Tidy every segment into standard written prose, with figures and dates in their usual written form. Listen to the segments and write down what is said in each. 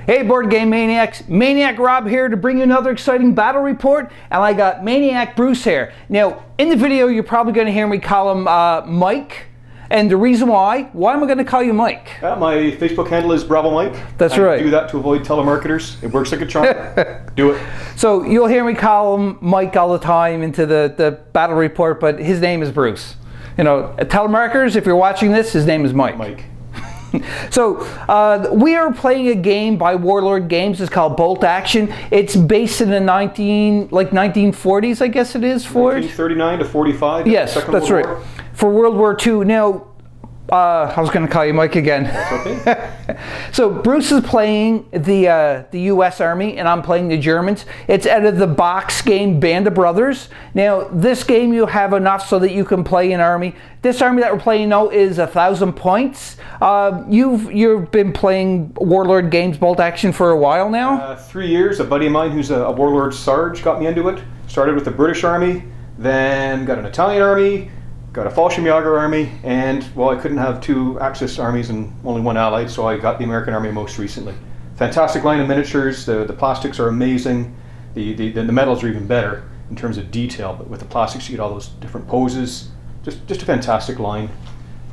Hey Board Game Maniacs, Maniac Rob here to bring you another exciting battle report, and I got Maniac Bruce here. Now, in the video you're probably going to hear me call him Mike, and the reason why am I going to call you Mike? My Facebook handle is Bravo Mike. That's right. I do that to avoid telemarketers. It works like a charm. Do it. So you'll hear me call him Mike all the time into the battle report, but his name is Bruce. You know, telemarketers, if you're watching this, his name is Mike. Mike. So we are playing a game by Warloard Games. It's called Bolt Action. It's based in the 1940s, I guess it is. 1939 to 45. Yes, that's right. For World War II. Now, I was going to call you Mike again. That's okay. So Bruce is playing the U.S. Army, and I'm playing the Germans. It's out of the box game Band of Brothers. Now, this game you have enough so that you can play an army. This army that we're playing now is 1,000 points. You've been playing Warlord Games Bolt Action for a while now? 3 years. A buddy of mine who's a Warlord Sarge got me into it. Started with the British Army, then got an Italian army, got a Fallschirmjäger army, and, well, I couldn't have two Axis armies and only one allied, so I got the American army most recently. Fantastic line of miniatures. The plastics are amazing. The metals are even better in terms of detail, but with the plastics you get all those different poses. Just a fantastic line.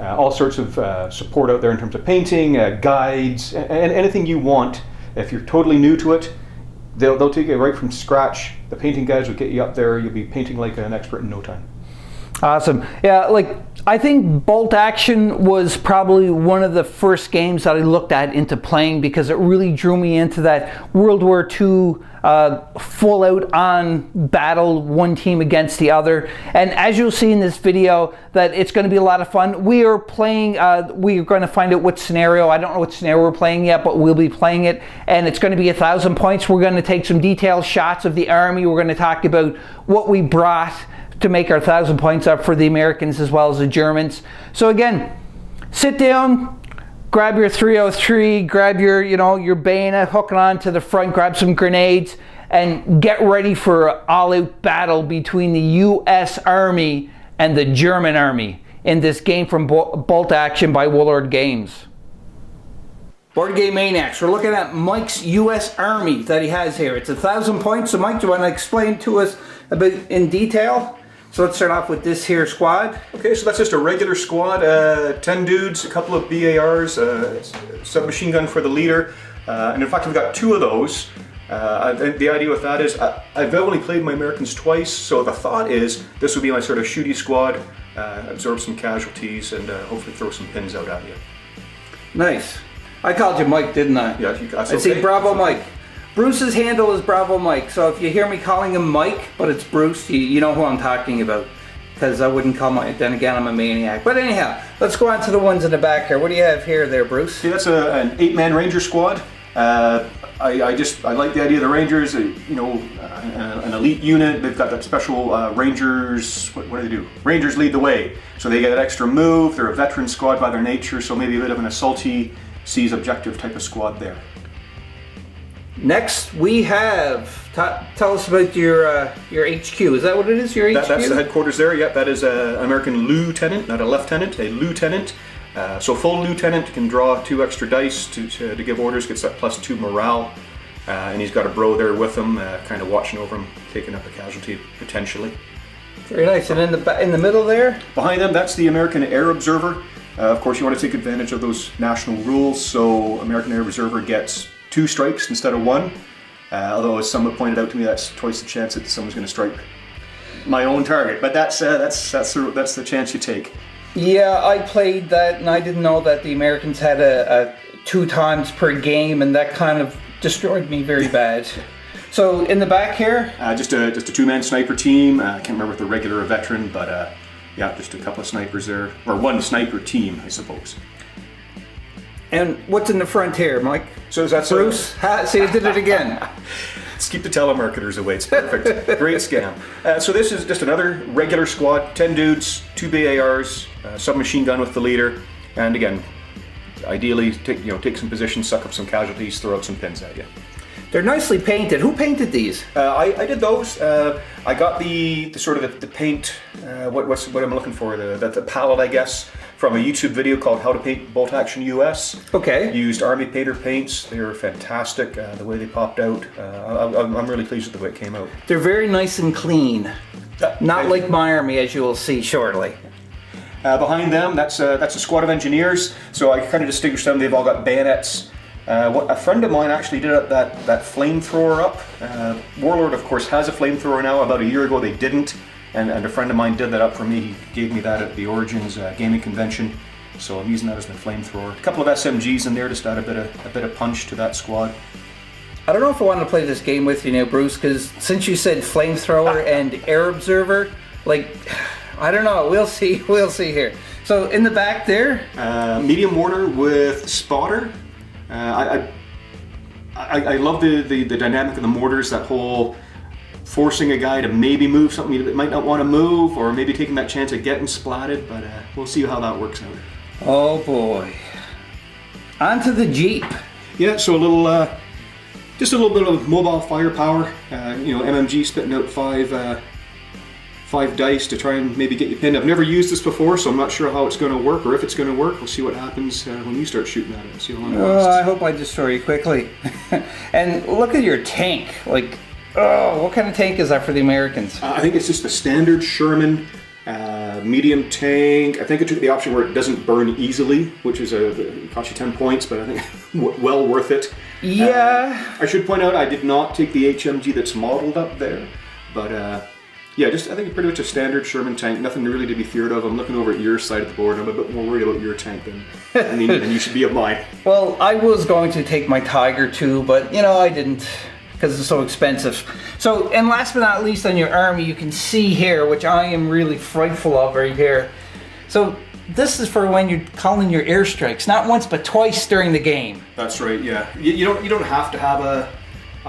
All sorts of support out there in terms of painting, guides, and anything you want. If you're totally new to it, they'll take it right from scratch. The painting guides will get you up there. You'll be painting like an expert in no time. Awesome. Yeah, I think Bolt Action was probably one of the first games that I looked at into playing because it really drew me into that World War II full out on battle, one team against the other. And as you'll see in this video, that it's going to be a lot of fun. We are playing, we're going to find out what scenario. I don't know what scenario we're playing yet, but we'll be playing it. And it's going to be 1,000 points. We're going to take some detailed shots of the army. We're going to talk about what we brought to make our 1,000 points up for the Americans as well as the Germans. So again, sit down, grab your 303, grab your bayonet, hook it on to the front, grab some grenades, and get ready for an all-out battle between the U.S. Army and the German Army in this game from Bolt Action by Warlord Games. Board Game Maniacs, we're looking at Mike's U.S. Army that he has here. It's 1,000 points. So Mike, do you want to explain to us a bit in detail? So let's start off with this here squad. Okay, so that's just a regular squad, 10 dudes, a couple of BARs, submachine gun for the leader, and in fact we've got 2 of those. The idea with that is I've only played my Americans twice, so the thought is this would be my sort of shooty squad, absorb some casualties, and hopefully throw some pins out at you. Nice. I called you Mike, didn't I? Yeah, that's okay. I see Bravo Mike. Okay. Bruce's handle is Bravo Mike, so if you hear me calling him Mike, but it's Bruce, you know who I'm talking about. Because I wouldn't call Mike, then again I'm a maniac. But anyhow, let's go on to the ones in the back here. What do you have here there, Bruce? Okay, that's an 8-man Ranger squad. I like the idea of the Rangers, an elite unit. They've got that special Rangers, what do they do? Rangers lead the way. So they get that extra move, they're a veteran squad by their nature, so maybe a bit of an assaulty, seize objective type of squad there. Next, we have, tell us about your HQ. Is that what it is, your HQ? That's the headquarters there, yep. That is an American lieutenant, not a lieutenant, a lieutenant. So full lieutenant can draw 2 extra dice to give orders, gets that +2 morale. And he's got a bro there with him, kind of watching over him, taking up a casualty potentially. Very nice, and in the middle there? Behind them, that's the American Air Observer. Of course, you want to take advantage of those national rules, so American Air Observer gets 2 strikes instead of 1. Although, as someone pointed out to me, that's twice the chance that someone's going to strike my own target. But that's the chance you take. Yeah, I played that, and I didn't know that the Americans had a 2 times per game, and that kind of destroyed me very bad. So in the back here, just a 2-man sniper team. I can't remember if they're regular or veteran, but yeah, just a couple of snipers there, or 1 sniper team, I suppose. And what's in the front here, Mike? So that's Bruce. See, you did it again. Let's keep the telemarketers away. It's perfect. Great scam. So this is just another regular squad. 10 dudes, 2 BARs, submachine gun with the leader, and again, ideally take some positions, suck up some casualties, throw out some pins at you. They're nicely painted. Who painted these? I did those. I got the sort of the paint. What I'm looking for? The palette, I guess, from a YouTube video called How to Paint Bolt Action US. Okay. Used Army Painter paints. They were fantastic. The way they popped out. I'm really pleased with the way it came out. They're very nice and clean. Not like my army, as you will see shortly. Behind them, that's a squad of engineers. So I kind of distinguished them. They've all got bayonets. A friend of mine actually did that flamethrower up. Warlord, of course, has a flamethrower now. About a year ago, they didn't, and a friend of mine did that up for me. He gave me that at the Origins gaming convention, so I'm using that as the flamethrower. A couple of SMGs in there just to add a bit of punch to that squad. I don't know if I want to play this game with you now, Bruce, because since you said flamethrower and air observer, like, I don't know. We'll see. We'll see here. So in the back there, medium mortar with spotter. I love the dynamic of the mortars, that whole forcing a guy to maybe move something that might not want to move, or maybe taking that chance of getting splatted, but we'll see how that works out. Oh boy. Onto the Jeep. Yeah, so just a little bit of mobile firepower. MMG spitting out five dice to try and maybe get you pinned. I've never used this before, so I'm not sure how it's going to work or if it's going to work. We'll see what happens when you start shooting at it. See how long it lasts. I hope I destroy you quickly. And look at your tank. Like, oh, what kind of tank is that for the Americans? I think it's just the standard Sherman medium tank. I think I took the option where it doesn't burn easily, which is it costs you 10 points, but I think well worth it. Yeah. I should point out I did not take the HMG that's modeled up there, but yeah, I think it's pretty much a standard Sherman tank. Nothing really to be feared of. I'm looking over at your side of the board. I'm a bit more worried about your tank than you should be of mine. Well, I was going to take my Tiger too, but I didn't because it's so expensive. So, and last but not least on your army, you can see here, which I am really frightful of right here. So this is for when you're calling your airstrikes, not once but twice during the game. That's right. Yeah, you don't have to have a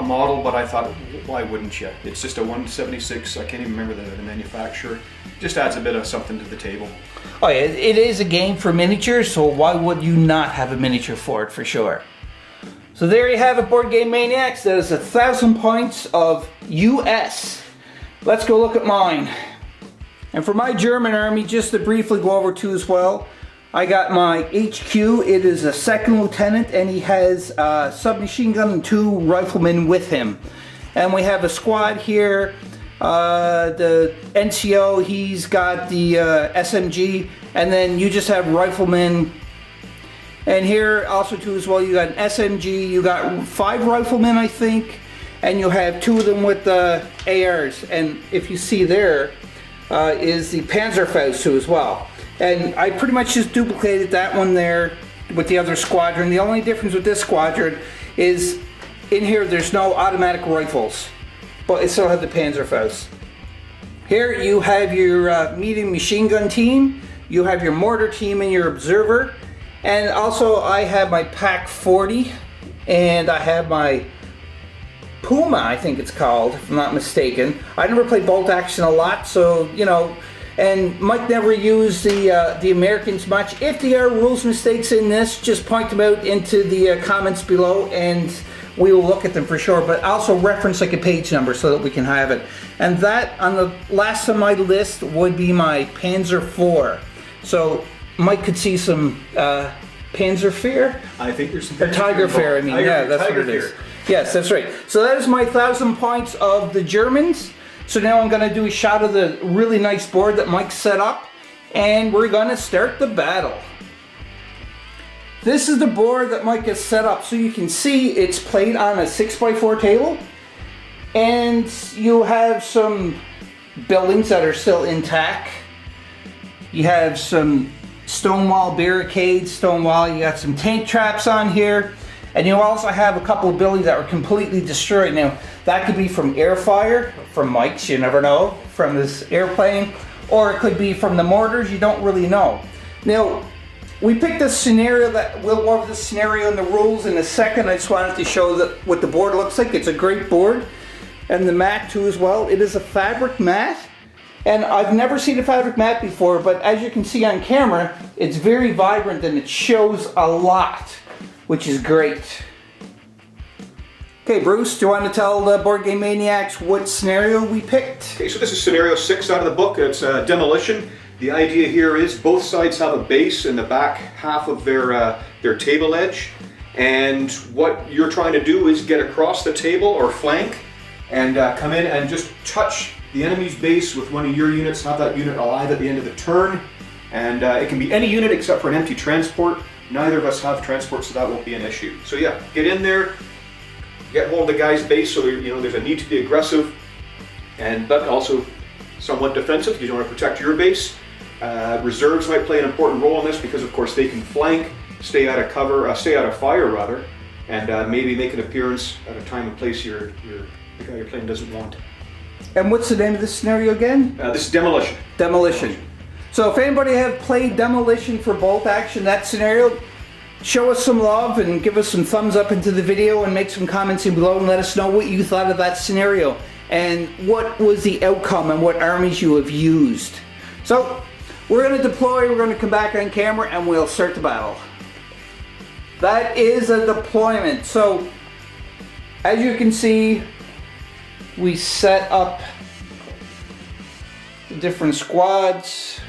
model, but I thought, why wouldn't you? It's just a 176. I can't even remember the manufacturer. Just adds a bit of something to the table. Oh yeah, it is a game for miniatures, so why would you not have a miniature for it, for sure? So there you have it, BoardGameManiacs. That is 1,000 points of US. Let's go look at mine. And for my German army, just to briefly go over two as well, I got my HQ. It is a second lieutenant, and he has a submachine gun and 2 riflemen with him. And we have a squad here. The NCO, he's got the SMG, and then you just have riflemen. And here also too as well, you got an SMG. You got 5 riflemen, I think, and you have 2 of them with the ARs. And if you see there, is the Panzerfaust too as well. And I pretty much just duplicated that one there with the other squadron. The only difference with this squadron is in here there's no automatic rifles, but it still has the Panzerfaust. Here you have your medium machine gun team, you have your mortar team and your observer, and also I have my Pack 40, and I have my Puma, I think it's called, if I'm not mistaken. I never played bolt action a lot, so and Mike never used the Americans much. If there are rules mistakes in this, just point them out into the comments below and we will look at them for sure, but also reference like a page number so that we can have it. And that on the last of my list would be my Panzer IV. So Mike could see some Panzer Fear? I think there's some Tiger Fear, I mean, yeah, that's what it is. Yes, that's right. So that is my 1,000 points of the Germans. So now I'm going to do a shot of the really nice board that Mike set up, and we're going to start the battle. This is the board that Mike has set up. So you can see it's played on a 6x4 table, and you have some buildings that are still intact. You have some stone wall barricades, stone wall, you got some tank traps on here, and you also have a couple of buildings that were completely destroyed. Now, that could be from air fire, from Mike's, you never know, from this airplane, or it could be from the mortars, you don't really know. Now, we picked this scenario that we'll go over the scenario and the rules in a second. I just wanted to show that what the board looks like. It's a great board, and the mat too as well. It is a fabric mat, and I've never seen a fabric mat before, but as you can see on camera, it's very vibrant and it shows a lot, which is great. Okay, Bruce, do you want to tell the Board Game Maniacs what scenario we picked? Okay, so this is scenario 6 out of the book. It's Demolition. The idea here is both sides have a base in the back half of their table edge. And what you're trying to do is get across the table or flank and come in and just touch the enemy's base with one of your units, have that unit alive at the end of the turn. And it can be any unit except for an empty transport. Neither of us have transport, so that won't be an issue. So yeah, get in there, get hold of the guy's base, so there's a need to be aggressive, but also somewhat defensive because you want to protect your base. Reserves might play an important role in this because, of course, they can flank, stay out of fire rather, and maybe make an appearance at a time and place the guy you're playing doesn't want. And what's the name of this scenario again? This is Demolition. Demolition. So if anybody have played Demolition for bolt action, that scenario, show us some love and give us some thumbs up into the video and make some comments in below and let us know what you thought of that scenario and what was the outcome and what armies you have used. So we're going to deploy, we're going to come back on camera and we'll start the battle. That is a deployment. So as you can see, we set up the different squads.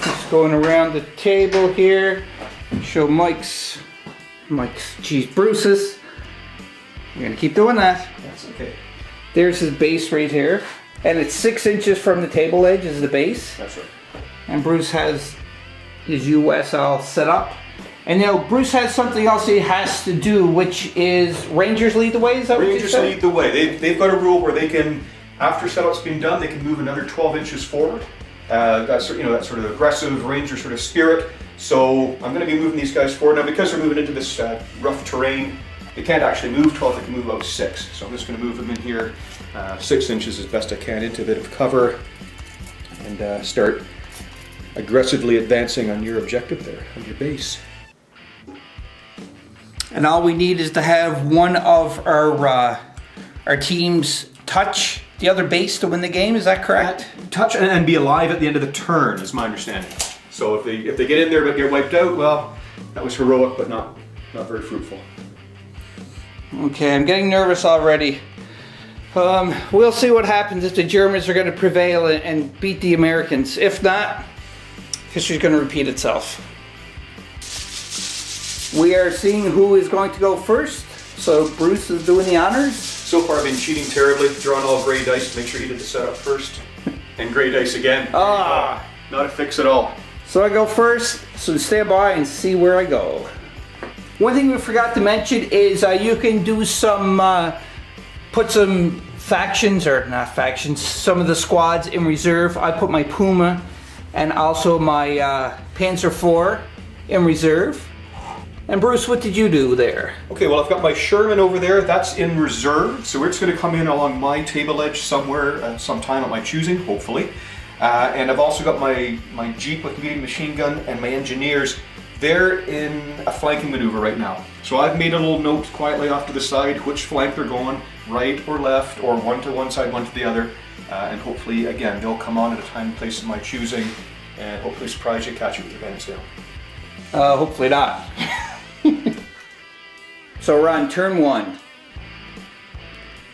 Just going around the table here. Show Bruce's. You're gonna keep doing that. That's okay. There's his base right here. And it's 6 inches from the table edge is the base. That's right. And Bruce has his US all set up. And now Bruce has something else he has to do, which is Rangers lead the way, is that what you said? Rangers lead the way. They've got a rule where they can, after setup's been done, they can move another 12 inches forward. That's that sort of aggressive Ranger sort of spirit. So I'm going to be moving these guys forward. Now because they're moving into this rough terrain, they can't actually move 12, they can move about 6. So I'm just going to move them in here 6 inches as best I can into a bit of cover and start aggressively advancing on your objective there, on your base. And all we need is to have one of our teams touch the other base to win the game, is that correct? Touch and be alive at the end of the turn is my understanding. So if they get in there but get wiped out, well, that was heroic but not very fruitful. Okay, I'm getting nervous already. We'll see what happens if the Germans are going to prevail and beat the Americans. If not, history's going to repeat itself. We are seeing who is going to go first. So Bruce is doing the honors. So far I've been cheating terribly, drawing all gray dice to make sure he did the setup first. And gray dice again. Ah! Not a fix at all. So I go first, so stand by and see where I go. One thing we forgot to mention is you can do some, put some factions, or not factions, some of the squads in reserve. I put my Puma and also my Panzer IV in reserve. And Bruce, what did you do there? Okay, well I've got my Sherman over there, that's in reserve, so it's going to come in along my table edge somewhere, sometime at my choosing, hopefully. And I've also got my Jeep with medium machine gun and my engineers. They're in a flanking maneuver right now. So I've made a little note quietly off to the side which flank they're going, right or left, or one to one side, one to the other. And hopefully, again, they'll come on at a time and place of my choosing, and hopefully surprise you, catch you with your hands down. Hopefully not. So we're on turn 1.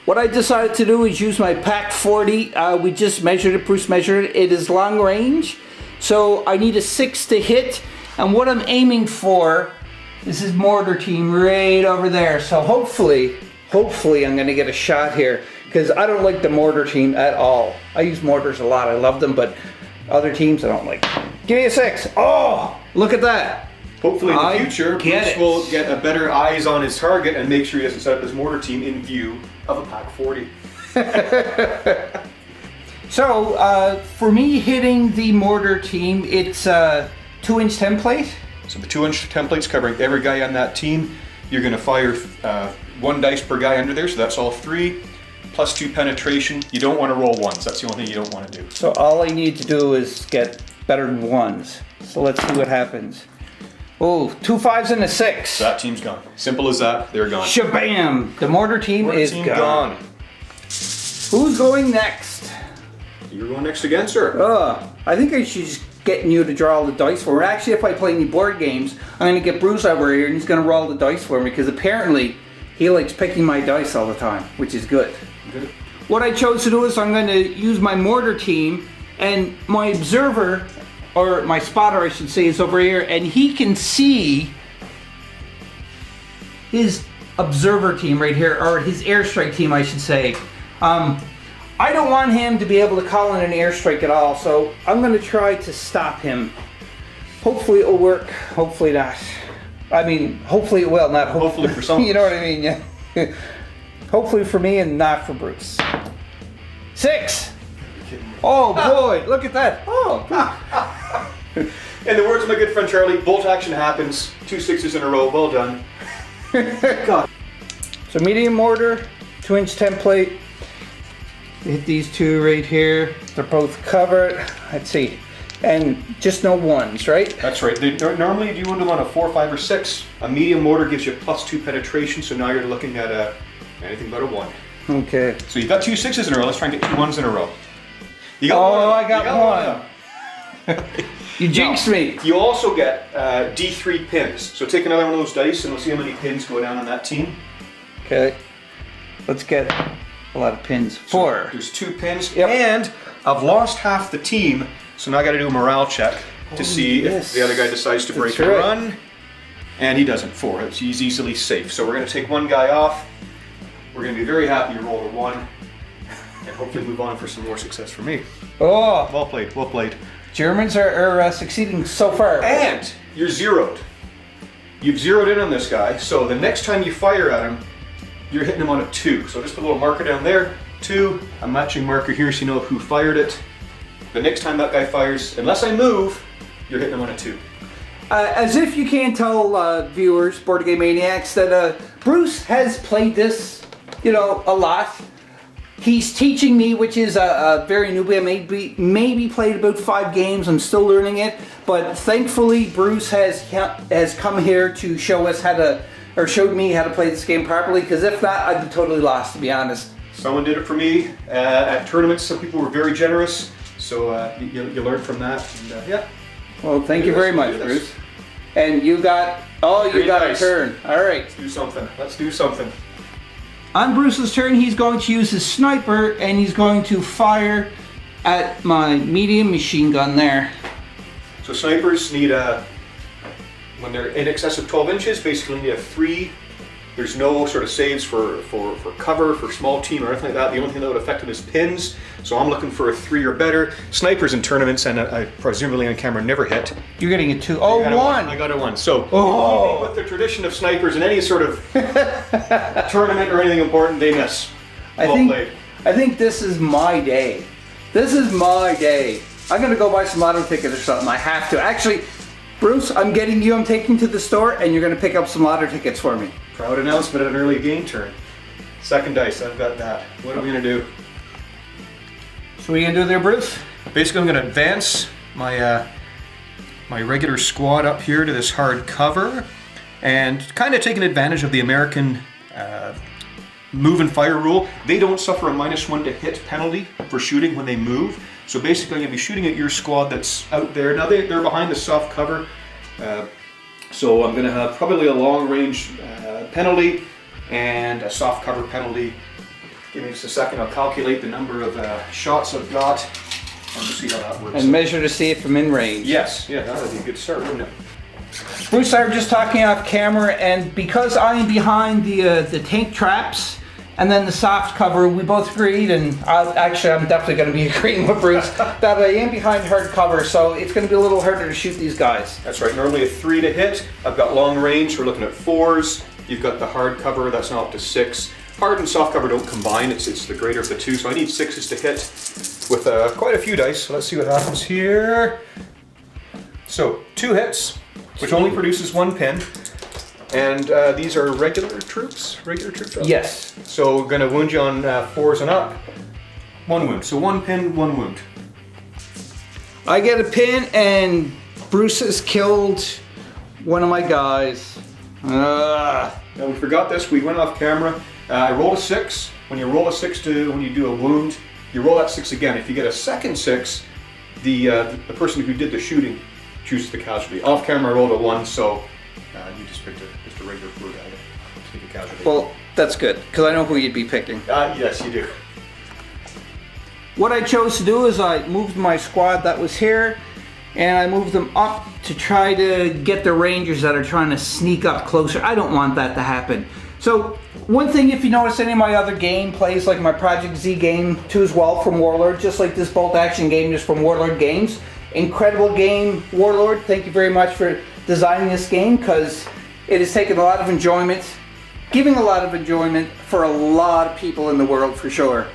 What I decided to do is use my Pack 40. We just measured it, Bruce measured it. It is long range, so I need a 6 to hit. And what I'm aiming for is his mortar team right over there. So hopefully I'm gonna get a shot here, because I don't like the mortar team at all. I use mortars a lot, I love them, but other teams I don't like. Give me a 6. Oh, look at that. Hopefully in the future, Bruce will get a better eyes on his target and make sure he doesn't set up his mortar team in view of a Pack 40. So, for me hitting the mortar team, it's a 2-inch template. So the 2-inch template's covering every guy on that team. You're going to fire 1 dice per guy under there, so that's all 3. Plus 2 penetration. You don't want to roll 1s. That's the only thing you don't want to do. So all I need to do is get better than 1s. So let's see what happens. Oh, 2 5s and a 6. That team's gone. Simple as that. They're gone. Shabam! The mortar team is gone. Who's going next? You're going next again, sir. I think I should just get you to draw all the dice for me. Actually, if I play any board games, I'm going to get Bruce over here and he's going to roll the dice for me, because apparently he likes picking my dice all the time, which is good. Good. What I chose to do is I'm going to use my mortar team, and my observer, or my spotter I should say, is over here, and he can see his observer team right here, or his airstrike team I should say. I don't want him to be able to call in an airstrike at all, so I'm going to try to stop him. Hopefully it'll work, hopefully not. I mean, hopefully it will, not hopefully for some. You know what I mean, yeah. Hopefully for me and not for Bruce. 6! Oh boy, look at that. Oh. In the words of my good friend Charlie, bolt action happens. 2 6s in a row, well done. God. So medium mortar, 2-inch template. Hit these two right here. They're both covered. Let's see. And just no ones, right? That's right. Normally you would do on a 4, 5, or 6. A medium mortar gives you +2 penetration, so now you're looking at anything but a 1. Okay. So you've got 2 6s in a row. Let's try and get 2 1s in a row. You got Oh, one. I got one. You jinxed me. You also get D3 pins. So take another one of those dice and we'll see how many pins go down on that team. Okay. Let's get a lot of pins. 4. So there's 2 pins. Yep. And I've lost half the team, so now I got to do a morale check to see if the other guy decides to break and run. And he doesn't. 4. He's easily safe. So we're going to take one guy off. We're going to be very happy you rolled a 1. And hopefully move on for some more success for me. Oh. Well played, well played. Germans are succeeding so far. And you're zeroed. You've zeroed in on this guy, so the next time you fire at him, you're hitting him on a 2. So just put a little marker down there, 2, a matching marker here so you know who fired it. The next time that guy fires, unless I move, you're hitting him on a 2. As if you can't tell viewers, BoardGameManiacs, that Bruce has played this, a lot. He's teaching me, which is a very newbie. I maybe played about 5 games. I'm still learning it, but thankfully Bruce has come here to show us showed me how to play this game properly. Because if not, I'd be totally lost, to be honest. Someone did it for me at tournaments. Some people were very generous, so you learn from that. And, yeah. Well, thank you very much, Bruce. And you got a turn. All right. Let's do something. Let's do something. On Bruce's turn, he's going to use his sniper, and he's going to fire at my medium machine gun there. So snipers need when they're in excess of 12 inches, basically need a 3. There's no sort of saves for cover, for small team or anything like that. The only thing that would affect them is pins. So I'm looking for a 3 or better. Snipers in tournaments, and I presumably on camera never hit. You're getting a 2. Oh, 1. I got a 1. So with the tradition of snipers in any sort of tournament or anything important, they miss. I think this is my day. This is my day. I'm gonna go buy some lotto tickets or something. I have to. Actually, Bruce, I'm taking to the store, and you're gonna pick up some lotto tickets for me. Proud announcement at an early game turn. Second dice, I've got that. What are we gonna do? So what are you gonna do there, Bruce? Basically, I'm gonna advance my my regular squad up here to this hard cover, and kind of taking advantage of the American move and fire rule. They don't suffer a -1 to hit penalty for shooting when they move. So basically, I'm gonna be shooting at your squad that's out there. Now they're behind the soft cover. So I'm going to have probably a long range penalty and a soft cover penalty. Give me just a second, I'll calculate the number of shots I've got and see how that works. And measure to see if I'm in range. Yes, yeah, that would be a good start, wouldn't it? Bruce and I were just talking off camera, and because I am behind the tank traps and then the soft cover, we both agreed, and I'm definitely going to be agreeing with Bruce, that I am behind hard cover, so it's going to be a little harder to shoot these guys. That's right, normally a 3 to hit. I've got long range, we're looking at 4s. You've got the hard cover, that's now up to 6. Hard and soft cover don't combine, it's the greater of the 2, so I need 6s to hit with quite a few dice. So let's see what happens here. So 2 hits, which only produces 1 pin. And these are regular troops? Yes. So we're going to wound you on 4s and up. 1 wound. So 1 pin, 1 wound. I get a pin, and Bruce has killed one of my guys. Now we forgot this. We went off camera. I rolled a 6. When you roll a 6 when you do a wound, you roll that 6 again. If you get a second 6, the person who did the shooting chooses the casualty. Off camera I rolled a 1, so you just picked just a regular fluid item. a casualty. Well, that's good, because I know who you'd be picking. Yes, you do. What I chose to do is I moved my squad that was here, and I moved them up to try to get the Rangers that are trying to sneak up closer. I don't want that to happen. So, one thing, if you notice any of my other gameplays, like my Project Z game too as well from Warlord, just like this bolt action game just from Warlord Games. Incredible game, Warlord. Thank you very much for designing this game, because it has taken a lot of enjoyment, giving a lot of enjoyment for a lot of people in the world for sure.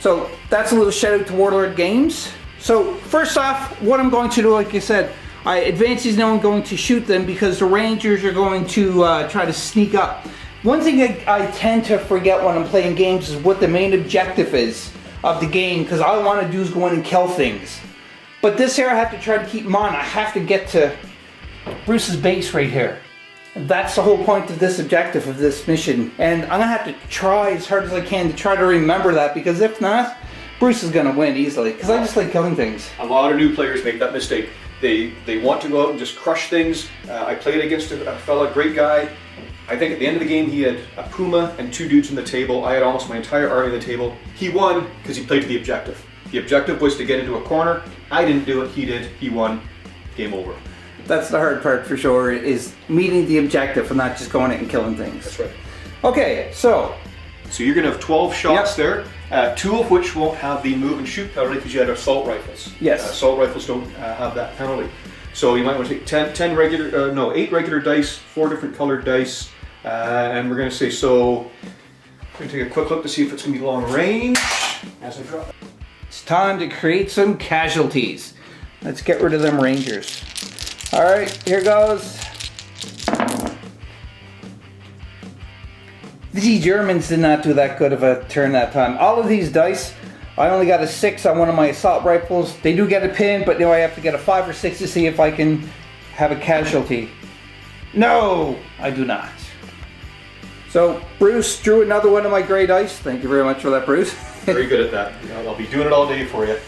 So that's a little shout out to Warlord Games. So first off, what I'm going to do, like I said, I advance these now. I'm going to shoot them because the Rangers are going to try to sneak up. One thing I tend to forget when I'm playing games is what the main objective is of the game, because all I want to do is go in and kill things. But this here I have to try to keep in mind. I have to get to Bruce's base right here. That's the whole point of this objective of this mission, and I'm gonna have to try as hard as I can to try to remember that, because if not, Bruce is gonna win easily, because I just like killing things. A lot of new players make that mistake. They want to go out and just crush things. I played against a fella, great guy. I think at the end of the game he had a Puma and 2 dudes on the table. I had almost my entire army on the table. He won because he played to the objective. The objective was to get into a corner. I didn't do it, he did. He won. Game over. That's the hard part for sure, is meeting the objective and not just going out and killing things. That's right. Okay, so you're going to have 12 shots there, 2 of which won't have the move and shoot penalty because you had assault rifles. Yes. Assault rifles don't have that penalty. So you might want to take 8 regular dice, 4 different colored dice, and we're going to say, so I'm going to take a quick look to see if it's going to be long range as I drop it. It's time to create some casualties. Let's get rid of them Rangers. Alright, here goes. The Germans did not do that good of a turn that time. All of these dice, I only got a 6 on one of my assault rifles. They do get a pin, but now I have to get a 5 or 6 to see if I can have a casualty. No, I do not. So, Bruce drew another one of my gray dice. Thank you very much for that, Bruce. Very good at that. I'll be doing it all day for you.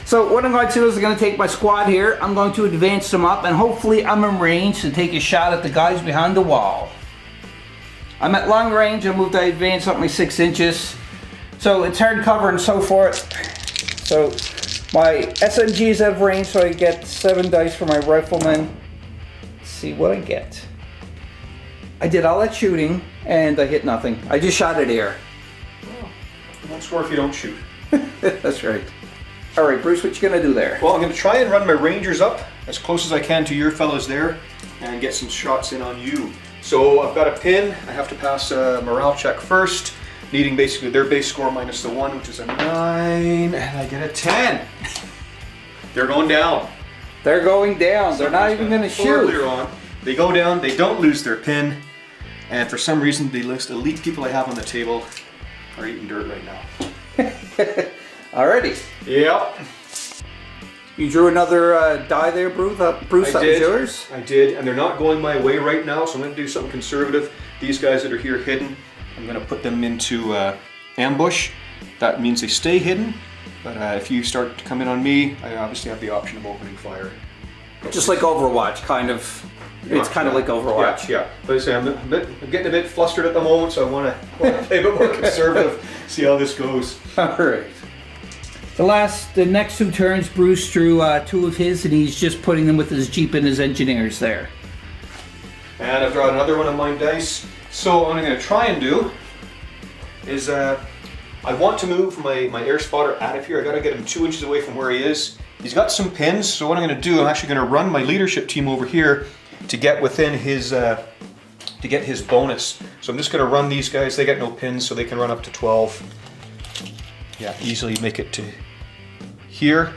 So what I'm going to do is I'm going to take my squad here, I'm going to advance them up, and hopefully I'm in range to take a shot at the guys behind the wall. I'm at long range. I advance up my 6 inches. So it's hard cover and so forth. So my SMG is out of range, so I get 7 dice for my rifleman. Let's see what I get. I did all that shooting and I hit nothing. I just shot at air. Well, you won't score if you don't shoot. That's right. Alright, Bruce, what you gonna do there? Well, I'm going to try and run my Rangers up as close as I can to your fellas there and get some shots in on you. So I've got a pin. I have to pass a morale check first, needing basically their base score minus the 1, which is a 9, and I get a 10. They're going down. They're going down. They're not even gonna shoot. Earlier on, they go down, they don't lose their pin, and for some reason the list elite people I have on the table are eating dirt right now. Alrighty. Yep. You drew another die there, Bruce? Bruce, that was yours? I did, and they're not going my way right now, so I'm going to do something conservative. These guys that are here hidden, I'm going to put them into ambush. That means they stay hidden, but if you start to come in on me, I obviously have the option of opening fire. Just like Overwatch, kind of. It's kind of like Overwatch. Yeah. But I say I'm getting a bit flustered at the moment, so I want to play a bit more conservative, see how this goes. Alright. The next 2 turns, Bruce drew 2 of his, and he's just putting them with his Jeep and his engineers there. And I've drawn another one of my dice. So what I'm going to try and do is I want to move my air spotter out of here. I got to get him 2 inches away from where he is. He's got some pins, so what I'm going to do, I'm actually going to run my leadership team over here to get within his to get his bonus. So I'm just going to run these guys. They got no pins, so they can run up to 12. Yeah, easily make it to here.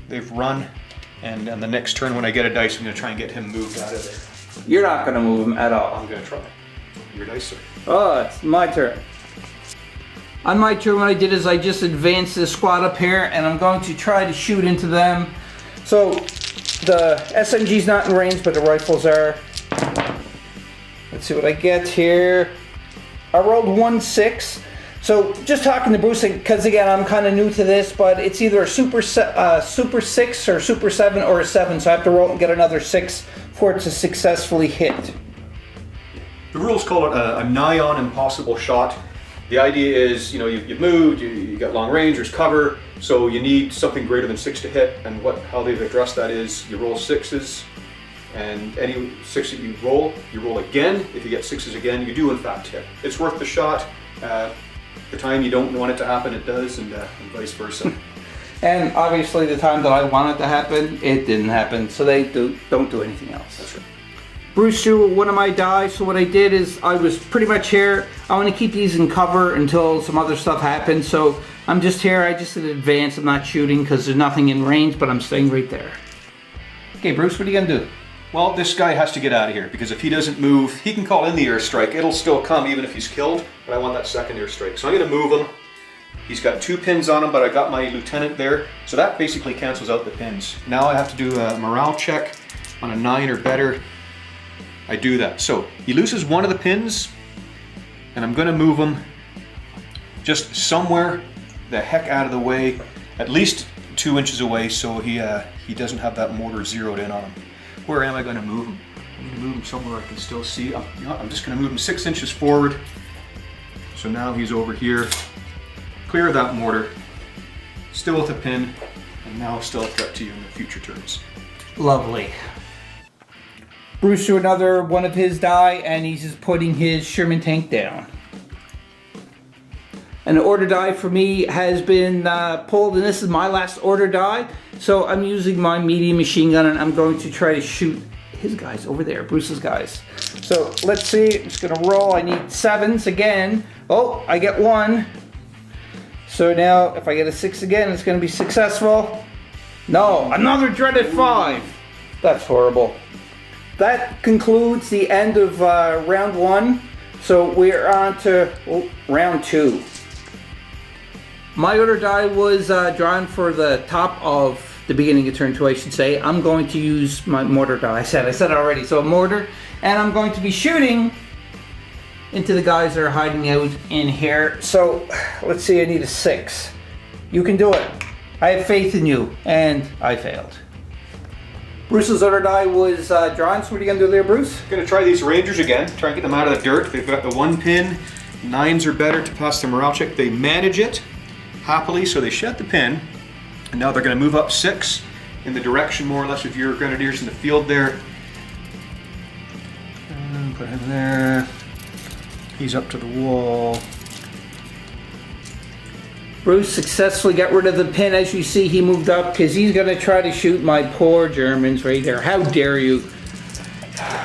They've run, and on the next turn when I get a dice, I'm going to try and get him moved out of there. You're not going to move him at all. I'm going to try. Your dice, sir. Oh, it's my turn. On my turn, what I did is I just advanced this squad up here, and I'm going to try to shoot into them. So the SMG's not in range, but the rifles are. Let's see what I get here. I rolled 1-6. So just talking to Bruce, because again I'm kind of new to this, but it's either a super 6 or super 7 or a 7, so I have to roll and get another 6 for it to successfully hit. The rules call it a nigh on impossible shot. The idea is, you've moved, you got long range, there's cover, so you need something greater than 6 to hit, and how they've addressed that is you roll 6s, and any 6 that you roll again. If you get 6s again, you do in fact hit. It's worth the shot. The time you don't want it to happen, it does, and vice versa. And obviously the time that I want it to happen, it didn't happen, so they don't do anything else. That's right. Bruce drew one of my die, so what I did is I was pretty much here. I want to keep these in cover until some other stuff happens, so I'm just here. I just in advance, I'm not shooting because there's nothing in range, but I'm staying right there. Okay, Bruce, what are you going to do? Well, this guy has to get out of here, because if he doesn't move, he can call in the airstrike. It'll still come even if he's killed, but I want that second airstrike. So I'm going to move him. He's got 2 pins on him, but I got my lieutenant there, so that basically cancels out the pins. Now I have to do a morale check on a 9 or better. I do that. So he loses one of the pins, and I'm going to move him just somewhere the heck out of the way, at least 2 inches away, so he doesn't have that mortar zeroed in on him. Where am I going to move him? I'm going to move him somewhere I can still see. I'm just going to move him 6 inches forward. So now he's over here. Clear that mortar. Still with a pin, and now still a threat to you in the future turns. Lovely. Bruce drew another one of his die, and he's just putting his Sherman tank down. And the order die for me has been pulled, and this is my last order die. So I'm using my medium machine gun, and I'm going to try to shoot his guys over there, Bruce's guys. So let's see, I'm just gonna roll. I need 7s again. Oh, I get 1. So now if I get a 6 again, it's gonna be successful. No, another dreaded 5. That's horrible. That concludes the end of round 1. So we're on to round 2. My order die was drawn for the top of the beginning of turn 2, I should say. I'm going to use my mortar die. I said it already. So a mortar, and I'm going to be shooting into the guys that are hiding out in here. So let's see, I need a 6. You can do it. I have faith in you, and I failed. Bruce's order die was drawn, so what are you going to do there, Bruce? I'm going to try these Rangers again, try and get them out of the dirt. They've got the 1 pin, 9s are better to pass the morale check. They manage it happily, so they shed the pin, and now they're going to move up 6 in the direction more or less of your grenadiers in the field there. And put him there. He's up to the wall. Bruce successfully got rid of the pin. As you see, he moved up because he's going to try to shoot my poor Germans right there. How dare you?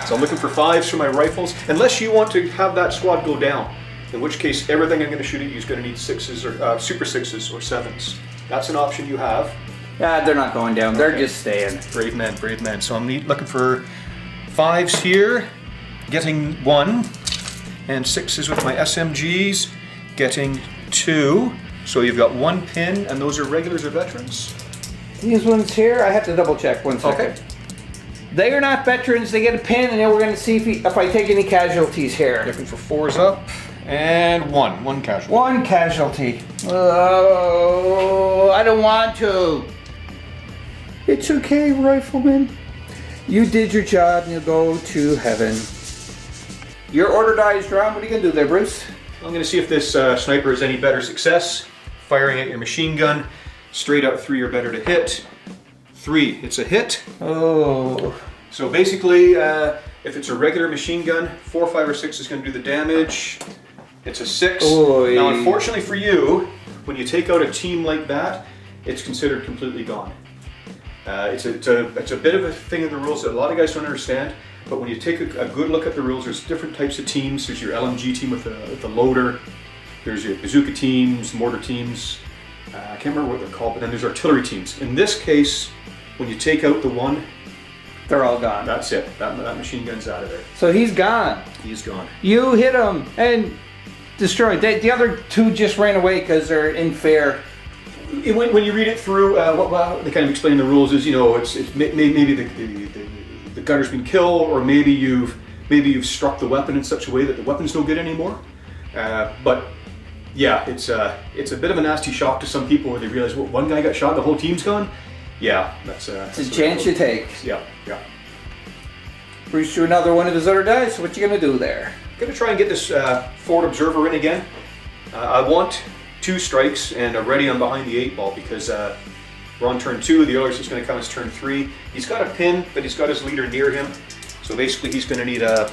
So I'm looking for 5s for my rifles, unless you want to have that squad go down, in which case everything I'm going to shoot at you is going to need 6s or super 6s or 7s. That's an option you have. Yeah, they're not going down. They're just staying. Brave men, brave men. So I'm looking for 5s here, getting 1, and 6s with my SMGs, getting 2. So you've got 1 pin, and those are regulars or veterans? These ones here, I have to double check 1 second. Okay. They are not veterans. They get a pin, and then we're going to see if I take any casualties here. Looking for 4s up, and 1 casualty. 1 casualty. Oh, I don't want to. It's okay, rifleman. You did your job, and you'll go to heaven. Your order die is drawn. What are you going to do there, Bruce? I'm going to see if this sniper has any better success. Firing at your machine gun, straight up 3 or better to hit. 3, it's a hit. Oh. So basically, if it's a regular machine gun, 4, 5, or 6 is going to do the damage. It's a 6. Oy. Now, unfortunately for you, when you take out a team like that, it's considered completely gone. It's a bit of a thing in the rules that a lot of guys don't understand. But when you take a good look at the rules, there's different types of teams. There's your LMG team with the loader. There's your bazooka teams, mortar teams. I can't remember what they're called, but then there's artillery teams. In this case, when you take out the 1, they're all gone. that's it. That machine gun's out of there. So he's gone. He's gone. You hit him and destroyed. The other 2 just ran away because they're unfair. When you read it through, what they kind of explain the rules is, it's maybe the gunner's been killed, or maybe you've struck the weapon in such a way that the weapon's no good anymore. But yeah, it's a bit of a nasty shock to some people where they realize, well, 1 guy got shot, the whole team's gone. Yeah, that's a chance you take. Yeah. Bruce drew another one of his other dice. So what you gonna do there? going to try and get this forward observer in again. I want 2 strikes and a ready on behind the 8 ball because we're on turn 2. The other's just going to come as turn 3. He's got a pin, but he's got his leader near him. So basically, he's going to need a.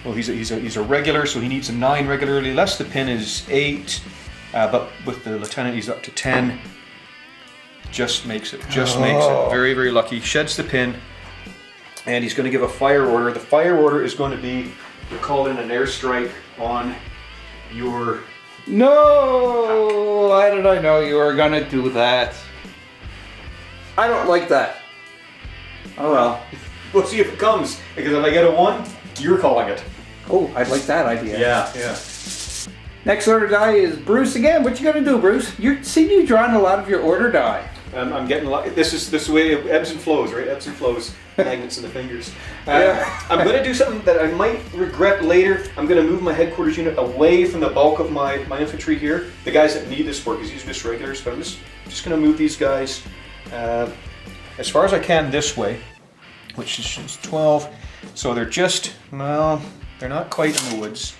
Well, he's a regular, so he needs a 9 regularly. Less the pin is 8, but with the lieutenant, he's up to 10. Just makes it. Very, very lucky. Sheds the pin, and he's going to give a fire order. The fire order is going to be to call in an airstrike on your. No! How did I know you were going to do that? I don't like that. Oh well. We'll see if it comes, because if I get a 1, you're calling it. Oh, I'd like that idea. Yeah. Next order die is Bruce again. What you gonna do, Bruce? You drawing a lot of your order die. I'm getting a lot. This is the way it ebbs and flows, right? Ebbs and flows. Magnets in the fingers. I'm going to do something that I might regret later. I'm going to move my headquarters unit away from the bulk of my infantry here. The guys that need this work is using just regulars, but I'm just going to move these guys as far as I can this way, which is 12. So they're just, well, they're not quite in the woods.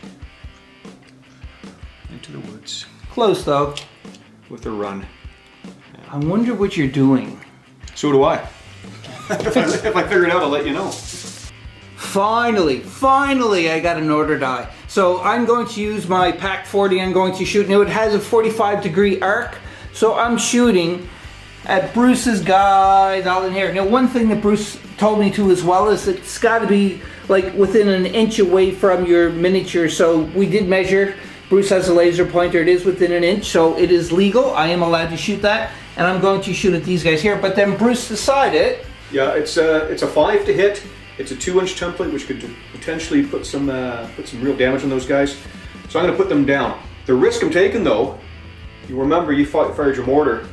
Into the woods. Close though. With a run. I wonder what you're doing. So do I. If I figure it out, I'll let you know. Finally, I got an order die. So I'm going to use my Pack 40. I'm going to shoot. Now it has a 45-degree arc. So I'm shooting at Bruce's guys all in here. Now one thing that Bruce told me to as well is it's got to be like within an inch away from your miniature. So we did measure. Bruce has a laser pointer. It is within an inch, so it is legal. I am allowed to shoot that, and I'm going to shoot at these guys here. But then Bruce decided. Yeah, it's a 5 to hit. It's a 2-inch template, which could potentially put some real damage on those guys. So I'm going to put them down. The risk I'm taking, though, you remember you fired your mortar.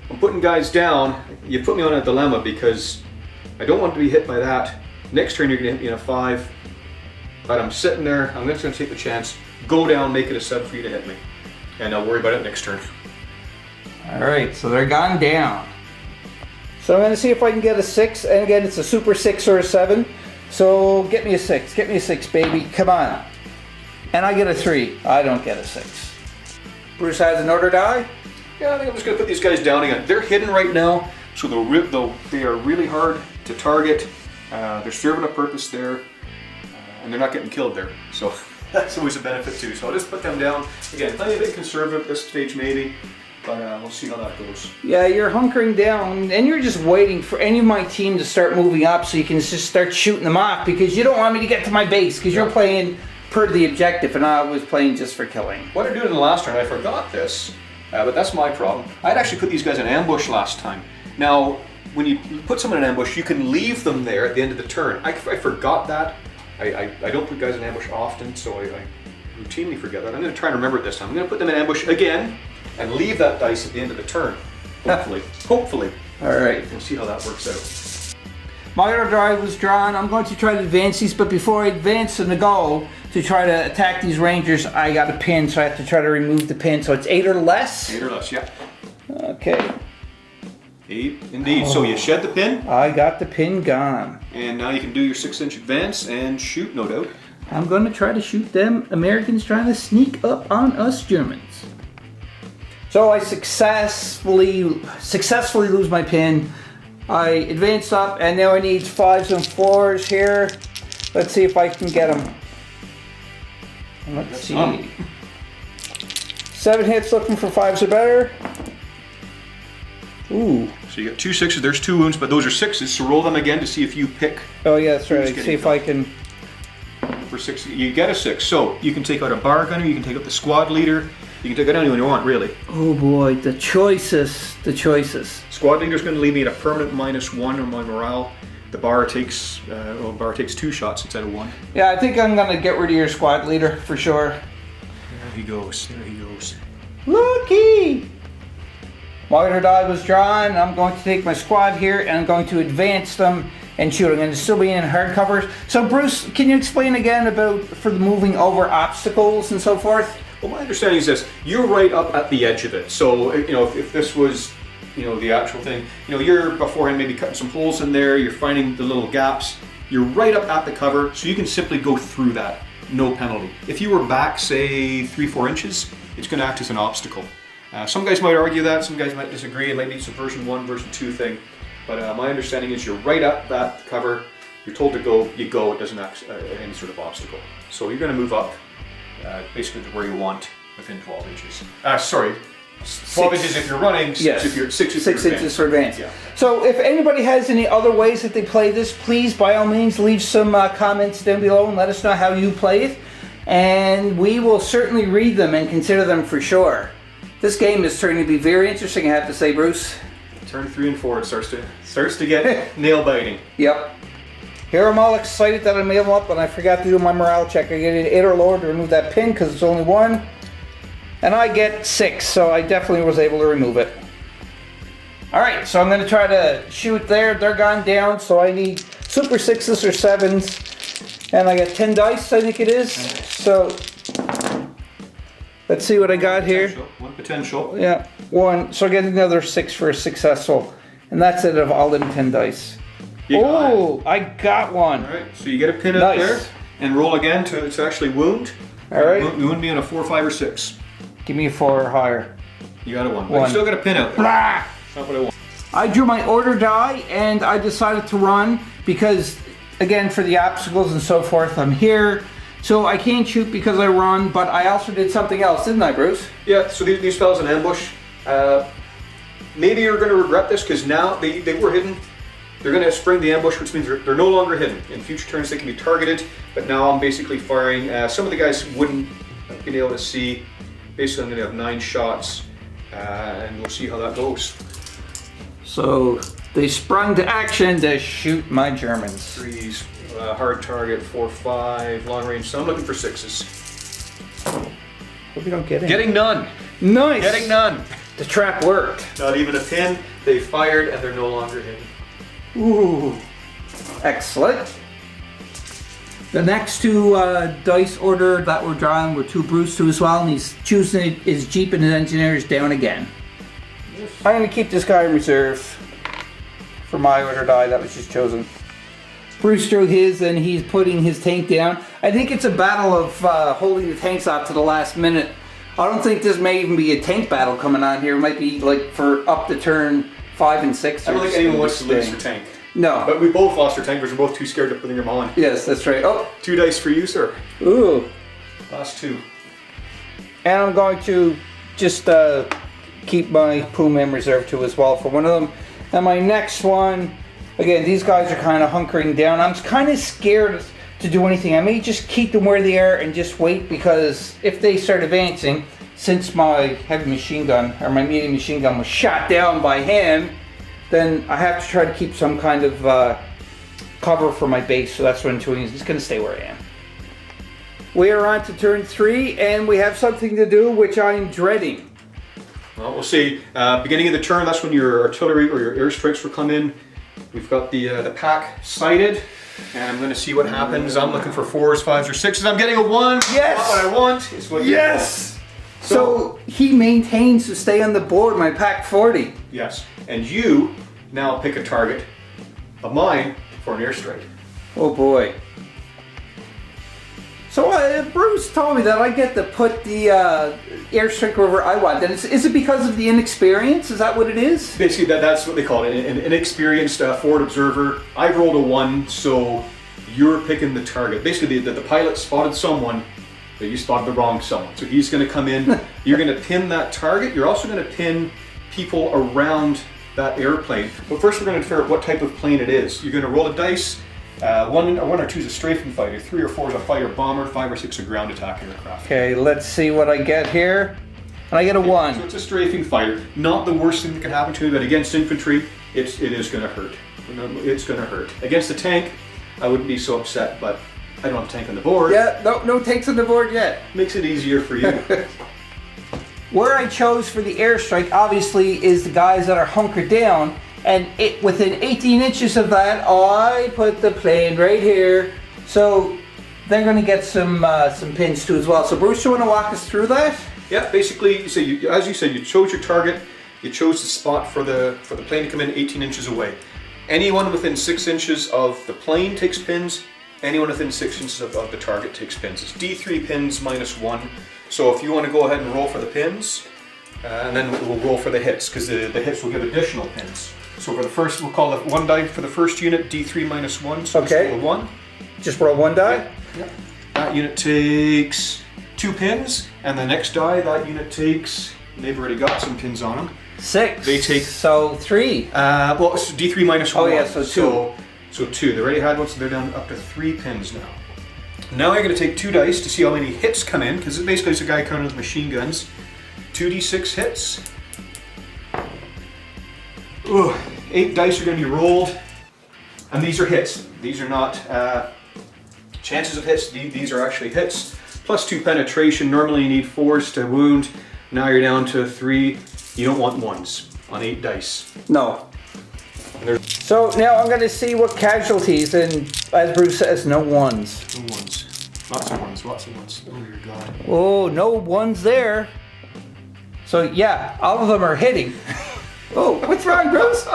I'm putting guys down. You put me on a dilemma because I don't want to be hit by that. Next turn you're going to hit me in a 5, but I'm sitting there. I'm just going to take the chance. Go down, make it a 7 for you to hit me, and I'll worry about it next turn. All right, so they're gone down. So I'm going to see if I can get a 6, and again, it's a super 6 or a 7. So get me a 6, baby, come on. And I get a 3. I don't get a 6. Bruce has an order die. Yeah, I think I'm just going to put these guys down again. They're hidden right now, so they are really hard to target. They're serving a purpose there, and they're not getting killed there. So. That's always a benefit too. So I'll just put them down. Again, playing a bit conservative at this stage maybe, but we'll see how that goes. Yeah, you're hunkering down and you're just waiting for any of my team to start moving up so you can just start shooting them off because you don't want me to get to my base because you're playing per the objective and I was playing just for killing. What I did in the last turn, I forgot this, but that's my problem. I'd actually put these guys in ambush last time. Now, when you put someone in ambush, you can leave them there at the end of the turn. I forgot that. I don't put guys in ambush often, so I routinely forget that. I'm going to try and remember it this time. I'm going to put them in ambush again and leave that dice at the end of the turn. Hopefully. All right. We'll see how that works out. My order die was drawn. I'm going to try to advance these, but before I advance in the goal to try to attack these rangers, I got a pin, so I have to try to remove the pin. So it's 8 or less? 8 or less, yeah. Okay. 8, indeed. So you shed the pin. I got the pin gone. And now you can do your 6-inch advance and shoot, no doubt. I'm going to try to shoot them Americans trying to sneak up on us Germans. So I successfully lose my pin. I advance up and now I need 5s and 4s here. Let's see if I can get them. Let's see. 7 hits looking for 5s or better. Ooh. So you got 2 6s, there's 2 wounds, but those are 6s, so roll them again to see if you pick. Oh yeah, that's right. See if I can. For 6, you get a 6. So you can take out a bar gunner, you can take out the squad leader, you can take out anyone you want, really. Oh boy, the choices. Squad leader's going to leave me at a permanent -1 on my morale. The bar takes 2 shots instead of 1. Yeah, I think I'm going to get rid of your squad leader for sure. There he goes. Lucky! My order die was drawn. I'm going to take my squad here and I'm going to advance them and shoot. I'm going to still be in hard covers. So Bruce, can you explain again about for the moving over obstacles and so forth? Well, my understanding is this: you're right up at the edge of it. So if this was the actual thing, you're beforehand maybe cutting some holes in there. You're finding the little gaps. You're right up at the cover, so you can simply go through that. no penalty. If you were back, say 3-4 inches, it's going to act as an obstacle. Some guys might argue that, some guys might disagree. It might be it's a version 1, version 2 thing. But my understanding is you're right at that cover. You're told to go, you go. It doesn't act any sort of obstacle. So you're going to move up basically to where you want within 12 inches. Sorry, 12 inches if you're running, 6 if you're 6 inches for advance. Yeah. So if anybody has any other ways that they play this, please by all means leave some comments down below and let us know how you play it. And we will certainly read them and consider them for sure. This game is turning to be very interesting, I have to say, Bruce. Turn 3 and 4, it starts to get nail biting. Yep. Here I'm all excited that I made them up, and I forgot to do my morale check. I get an 8 or lower to remove that pin because it's only 1. And I get 6, so I definitely was able to remove it. Alright, so I'm going to try to shoot there. They're gone down, so I need super 6s or 7s. And I got 10 dice, I think it is. So, let's see what I got here. One potential. Yeah, 1. So I get another 6 for a successful. And that's it of all them 10 dice. Oh, I got 1. Alright, so you get a pin up there. And roll again to actually wound. Alright. Wound me on a 4, 5, or 6. Give me a 4 or higher. You got a 1. But you still got a pin out there. Blah! That's not what I want. I drew my order die and I decided to run because, again, for the obstacles and so forth, I'm here. So I can't shoot because I run, but I also did something else, didn't I, Bruce? Yeah, so these fellas in ambush, maybe you're going to regret this because now they were hidden. They're going to spring the ambush, which means they're no longer hidden. In future turns they can be targeted, but now I'm basically firing. Some of the guys wouldn't have been able to see. Basically I'm going to have 9 shots, and we'll see how that goes. So they sprung to action to shoot my Germans. 3s, hard target, 4, 5, long range. So I'm looking for 6s. Hope you don't get it. Getting none. Nice. Getting none. The trap worked. Not even a pin. They fired and they're no longer hidden. Ooh. Excellent. The next 2 dice order that we're drawing were 2 Bruce 2 as well, and he's choosing his Jeep and his engineers down again. I'm going to keep this guy in reserve for my order die that was just chosen. Bruce drew his and he's putting his tank down. I think it's a battle of holding the tanks out to the last minute. I don't think this may even be a tank battle coming on here. It might be like for up to turn 5 and 6. I don't think anyone wants to lose their tank. No. But we both lost our tank because we're both too scared to put them on. Yes, that's right. Oh. 2 dice for you, sir. Ooh. Last 2. And I'm going to just keep my Puma in reserve too as well for one of them. And my next one, again, these guys are kind of hunkering down. I'm kind of scared to do anything. I may just keep them where they are and just wait, because if they start advancing, since my heavy machine gun or my medium machine gun was shot down by him, then I have to try to keep some kind of cover for my base. So that's what I'm doing. I'm just going to stay where I am. We are on to turn 3 and we have something to do which I'm dreading. Well, we'll see. Beginning of the turn, that's when your artillery or your airstrikes will come in. We've got the pack sighted, and I'm going to see what happens. I'm looking for 4s, 5s, or 6s. I'm getting a 1. Yes! Not what I want. It's what yes! So he maintains to stay on the board, my pack 40. Yes. And you now pick a target of mine for an airstrike. Oh boy. So Bruce told me that I get to put the airstrike wherever I want. Then is it because of the inexperience? Is that what it is? Basically, that's what they call it. An inexperienced forward observer. I rolled a 1, so you're picking the target. Basically, the pilot spotted someone, but you spotted the wrong someone. So he's going to come in. You're going to pin that target. You're also going to pin people around that airplane. But first, we're going to figure out what type of plane it is. You're going to roll a dice. 1 or 2 is a strafing fighter, 3 or 4 is a fighter bomber, 5 or 6 a ground attack aircraft. Okay, let's see what I get here. And I get a 1. So it's a strafing fighter. Not the worst thing that can happen to me, but against infantry, it is going to hurt. It's going to hurt. Against the tank, I wouldn't be so upset, but I don't have a tank on the board. Yeah, no tanks on the board yet. Makes it easier for you. Where I chose for the airstrike, obviously, is the guys that are hunkered down. And within 18 inches of that, I put the plane right here. So they're going to get some pins too as well. So Bruce, you want to walk us through that? Yeah, basically, so as you said, you chose your target. You chose the spot for the plane to come in 18 inches away. Anyone within 6 inches of the plane takes pins. anyone within 6 inches of the target takes pins. It's D3 pins -1. So if you want to go ahead and roll for the pins, and then we'll roll for the hits, because the hits will give additional pins. So for the first, we'll call it 1 die for the first unit, D3 -1. So Okay. just roll 1. Just roll 1 die? Yeah. That unit takes 2 pins, and the next die, that unit takes, they've already got some pins on them. 6. They take... So 3. Well, it's D3 -1. Oh yeah, so 2. So 2. They already had one, so they're down up to 3 pins now. Now you're going to take 2 dice to see how many hits come in, because basically it's a guy counting with machine guns. 2d6 hits. Ooh, 8 dice are going to be rolled, and these are hits. These are not chances of hits. These are actually hits. +2 penetration. Normally you need 4s to wound. Now you're down to 3. You don't want 1s on 8 dice. No. So now I'm going to see what casualties, and as Bruce says, no 1s. No 1s. Lots of 1s. Lots of 1s. Oh your god. Oh, no 1s there. So yeah, all of them are hitting. Oh, what's wrong, Bruce?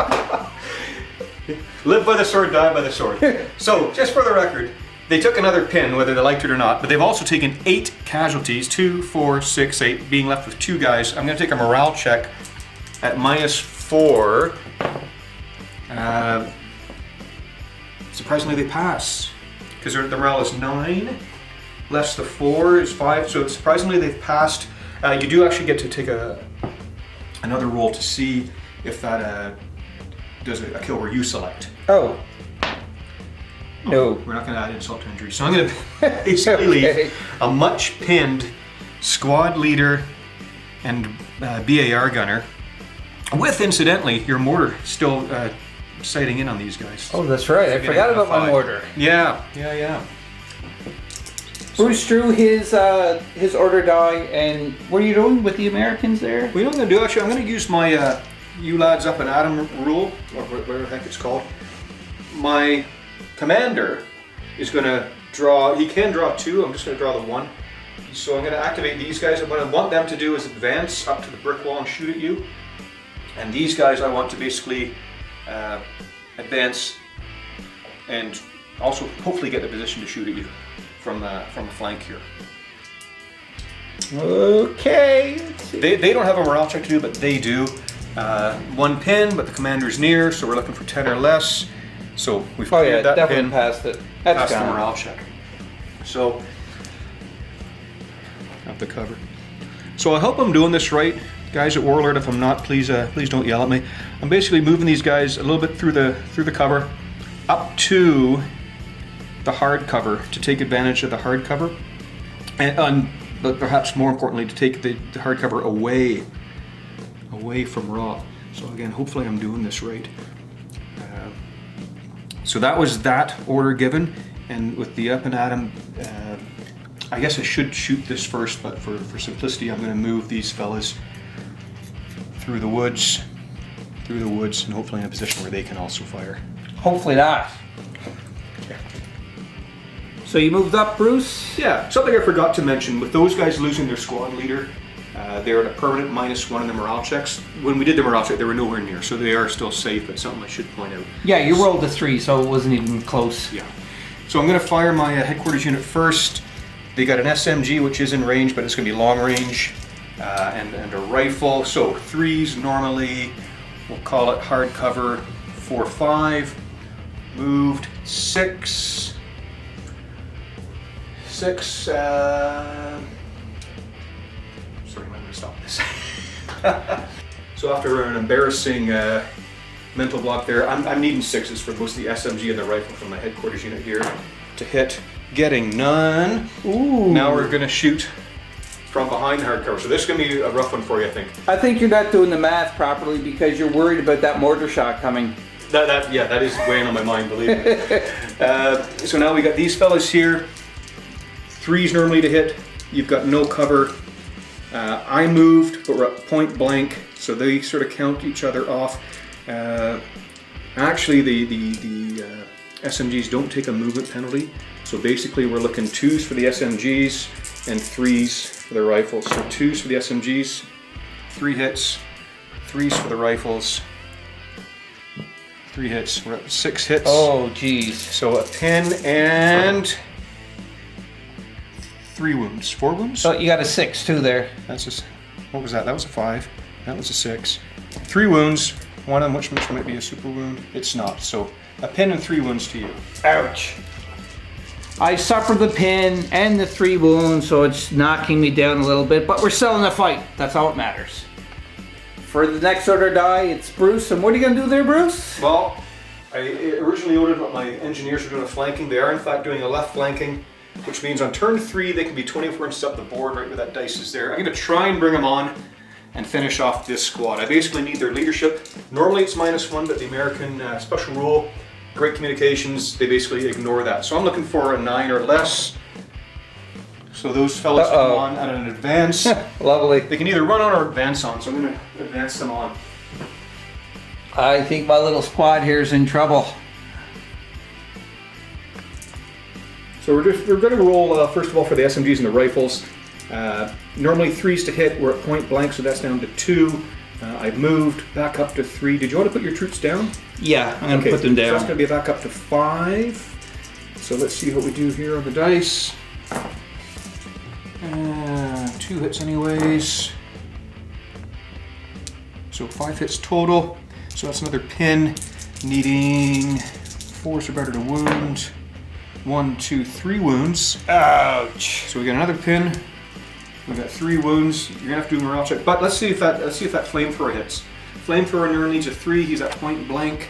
Live by the sword, die by the sword. So, just for the record, they took another pin, whether they liked it or not, but they've also taken 8 casualties, 2, 4, 6, 8, being left with 2 guys. I'm going to take a morale check at -4. Surprisingly, they pass, because the morale is 9, less the 4 is 5, so surprisingly they've passed. You do actually get to take another roll to see if that does a kill where you select. Oh. No. We're not going to add insult to injury. So I'm going to basically leave a much pinned squad leader and BAR gunner with, incidentally, your mortar still sighting in on these guys. Oh, that's right. I forgot about my mortar. Yeah. Bruce drew his order die, and what are you doing with the Americans there? What I'm going to do, actually, I'm going to use my you lads up and Adam rule, or whatever the heck it's called. My commander is going to draw, he can draw 2, I'm just going to draw the 1. So I'm going to activate these guys, and what I want them to do is advance up to the brick wall and shoot at you. And these guys I want to basically advance and also hopefully get the position to shoot at you from the flank here. Okay. They don't have a morale check to do, but they do. 1 pin, but the commander's near, so we're looking for 10 or less. So we've cleared that definitely pin. passed it. That's Passed the gone. morale check. So, up the cover. So I hope I'm doing this right. Guys at Warloard, if I'm not, please don't yell at me. I'm basically moving these guys a little bit through the cover, up to the hard cover to take advantage of the hard cover, but perhaps more importantly to take the hard cover away from raw. So again, hopefully I'm doing this right. So that was that order given, and with the up and Adam, I guess I should shoot this first, but for simplicity I'm going to move these fellas through the woods, and hopefully in a position where they can also fire. Hopefully not. So you moved up, Bruce? Yeah, something I forgot to mention, with those guys losing their squad leader, they're at a permanent -1 in the morale checks. When we did the morale check, they were nowhere near, so they are still safe, but something I should point out. Yeah, you rolled a 3, so it wasn't even close. Yeah. So I'm going to fire my headquarters unit first. They got an SMG, which is in range, but it's going to be long range, and a rifle. So 3s normally, we'll call it hard cover, 4, 5. Moved 6. Sorry, I'm going to stop this. So after an embarrassing mental block there, I'm needing 6s for both the SMG and the rifle from my headquarters unit here to hit. Getting none. Ooh. Now we're going to shoot from behind the hard cover. So this is going to be a rough one for you, I think. I think you're not doing the math properly because you're worried about that mortar shot coming. That is weighing on my mind, believe me. So now we got these fellas here. 3s normally to hit. You've got no cover. I moved, but we're at point blank, so they sort of count each other off. Actually, the SMGs don't take a movement penalty, so basically we're looking 2s for the SMGs and 3s for the rifles. So 2s for the SMGs, 3 hits, 3s for the rifles. 3 hits. We're at 6 hits. Oh, geez. So a pin and 3 wounds. 4 wounds? So you got a 6 too there. That's just, what was that? That was a 5. That was a 6. 3 wounds. One of them which might be a super wound. It's not. So a pin and 3 wounds to you. Ouch. I suffered the pin and the 3 wounds, so it's knocking me down a little bit, but we're still in the fight. That's all that matters. For the next order die, it's Bruce. And what are you going to do there, Bruce? Well, I originally ordered what my engineers are doing a flanking. They are in fact doing a left flanking, which means on turn 3 they can be 24 inches up the board right where that dice is there. I'm going to try and bring them on and finish off this squad. I basically need their leadership. Normally it's -1, but the American special rule, great communications, they basically ignore that. So I'm looking for a 9 or less. So those fellas come on at an advance. Lovely. They can either run on or advance on, so I'm going to advance them on. I think my little squad here is in trouble. So we're going to roll first of all for the SMGs and the rifles. Normally 3s to hit. We're at point blank, so that's down to 2. I've moved back up to 3. Did you want to put your troops down? Yeah, I'm going to put them down. So that's going to be back up to 5. So let's see what we do here on the dice. 2 hits anyways. So 5 hits total. So that's another pin, needing 4 or better to wound. 1, 2, 3 wounds. Ouch. So we got another pin. We've got 3 wounds. You're gonna have to do a morale check. But let's see if that flamethrower hits. Flamethrower nearly needs a 3. He's at point blank.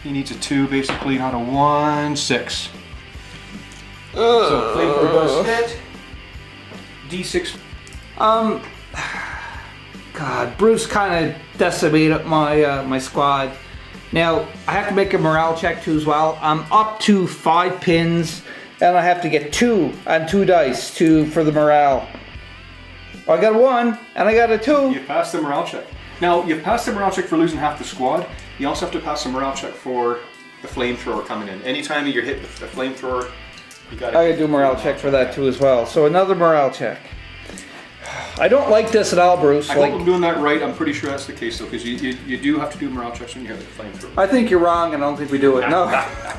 He needs a 2, basically, not a 1. 6. So flamethrower does hit. D6. God, Bruce kind of decimated my my squad. Now I have to make a morale check too as well. I'm up to 5 pins, and I have to get 2 on 2 dice for the morale. I got a 1 and I got a 2. You passed the morale check. Now you've passed the morale check for losing half the squad. You also have to pass the morale check for the flamethrower coming in. Anytime you're hit with the flamethrower, you got to. I gotta do a morale check for that too as well. So another morale check. I don't like this at all, Bruce. I hope I'm doing that right. I'm pretty sure that's the case though, because you do have to do morale checks when you hit the flamethrower. I think you're wrong, and I don't think we do it. No.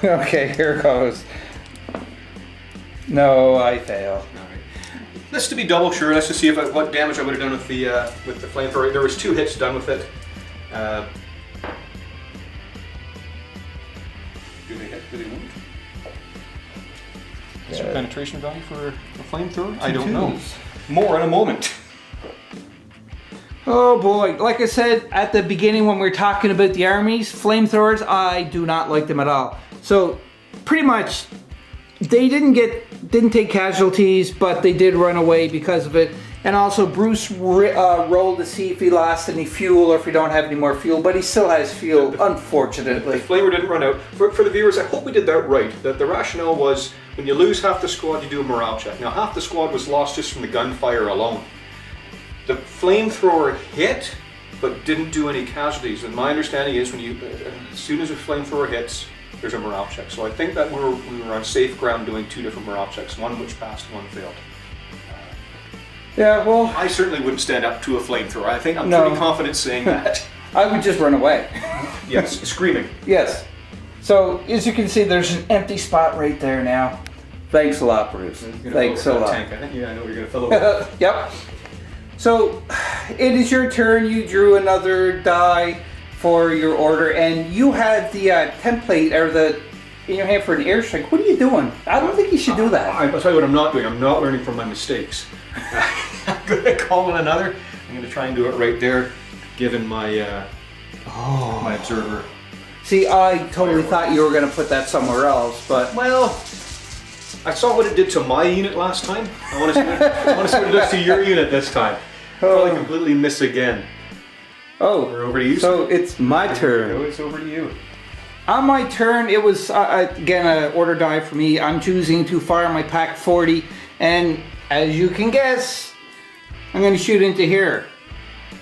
Okay, here goes. No, I fail. All right. Let's to be double sure. Let's just see what damage I would have done with the flamethrower. There was 2 hits done with it. Do they hit? Do they wound? Is there penetration value for a flamethrower? I don't know. More in a moment. Oh boy, like I said at the beginning when we were talking about the armies, flamethrowers, I do not like them at all. So pretty much they didn't take casualties, but they did run away because of it. And also Bruce rolled to see if he lost any fuel or if we don't have any more fuel, but he still has fuel, unfortunately. The flamer didn't run out. For the viewers, I hope we did that right. That the rationale was when you lose half the squad, you do a morale check. Now half the squad was lost just from the gunfire alone. The flamethrower hit, but didn't do any casualties. And my understanding is as soon as a flamethrower hits, there's a morale check. So I think that we were on safe ground doing 2 different morale checks. One which passed, one failed. Yeah, well, I certainly wouldn't stand up to a flamethrower. I think I'm pretty confident saying that. I would just run away. Yes, screaming. Yes. So as you can see, there's an empty spot right there now. Thanks a lot, Bruce. Thanks a lot. Tank. I think, I know you're going to fill it with. Yep. So it is your turn. You drew another die for your order, and you have the template in your hand for an airstrike. What are you doing? I don't think you should do that. I'll tell you what I'm not doing. I'm not learning from my mistakes. I'm going to call in another. I'm going to try and do it right there, given my my observer. See, I totally thought you were going to put that somewhere else, but well, I saw what it did to my unit last time. I want to see what it does to your unit this time. Probably completely miss again. Oh, we're over to you. So it's my turn. It's over to you. On my turn, it was again an order die for me. I'm choosing to fire my Pack 40, and as you can guess, I'm going to shoot into here.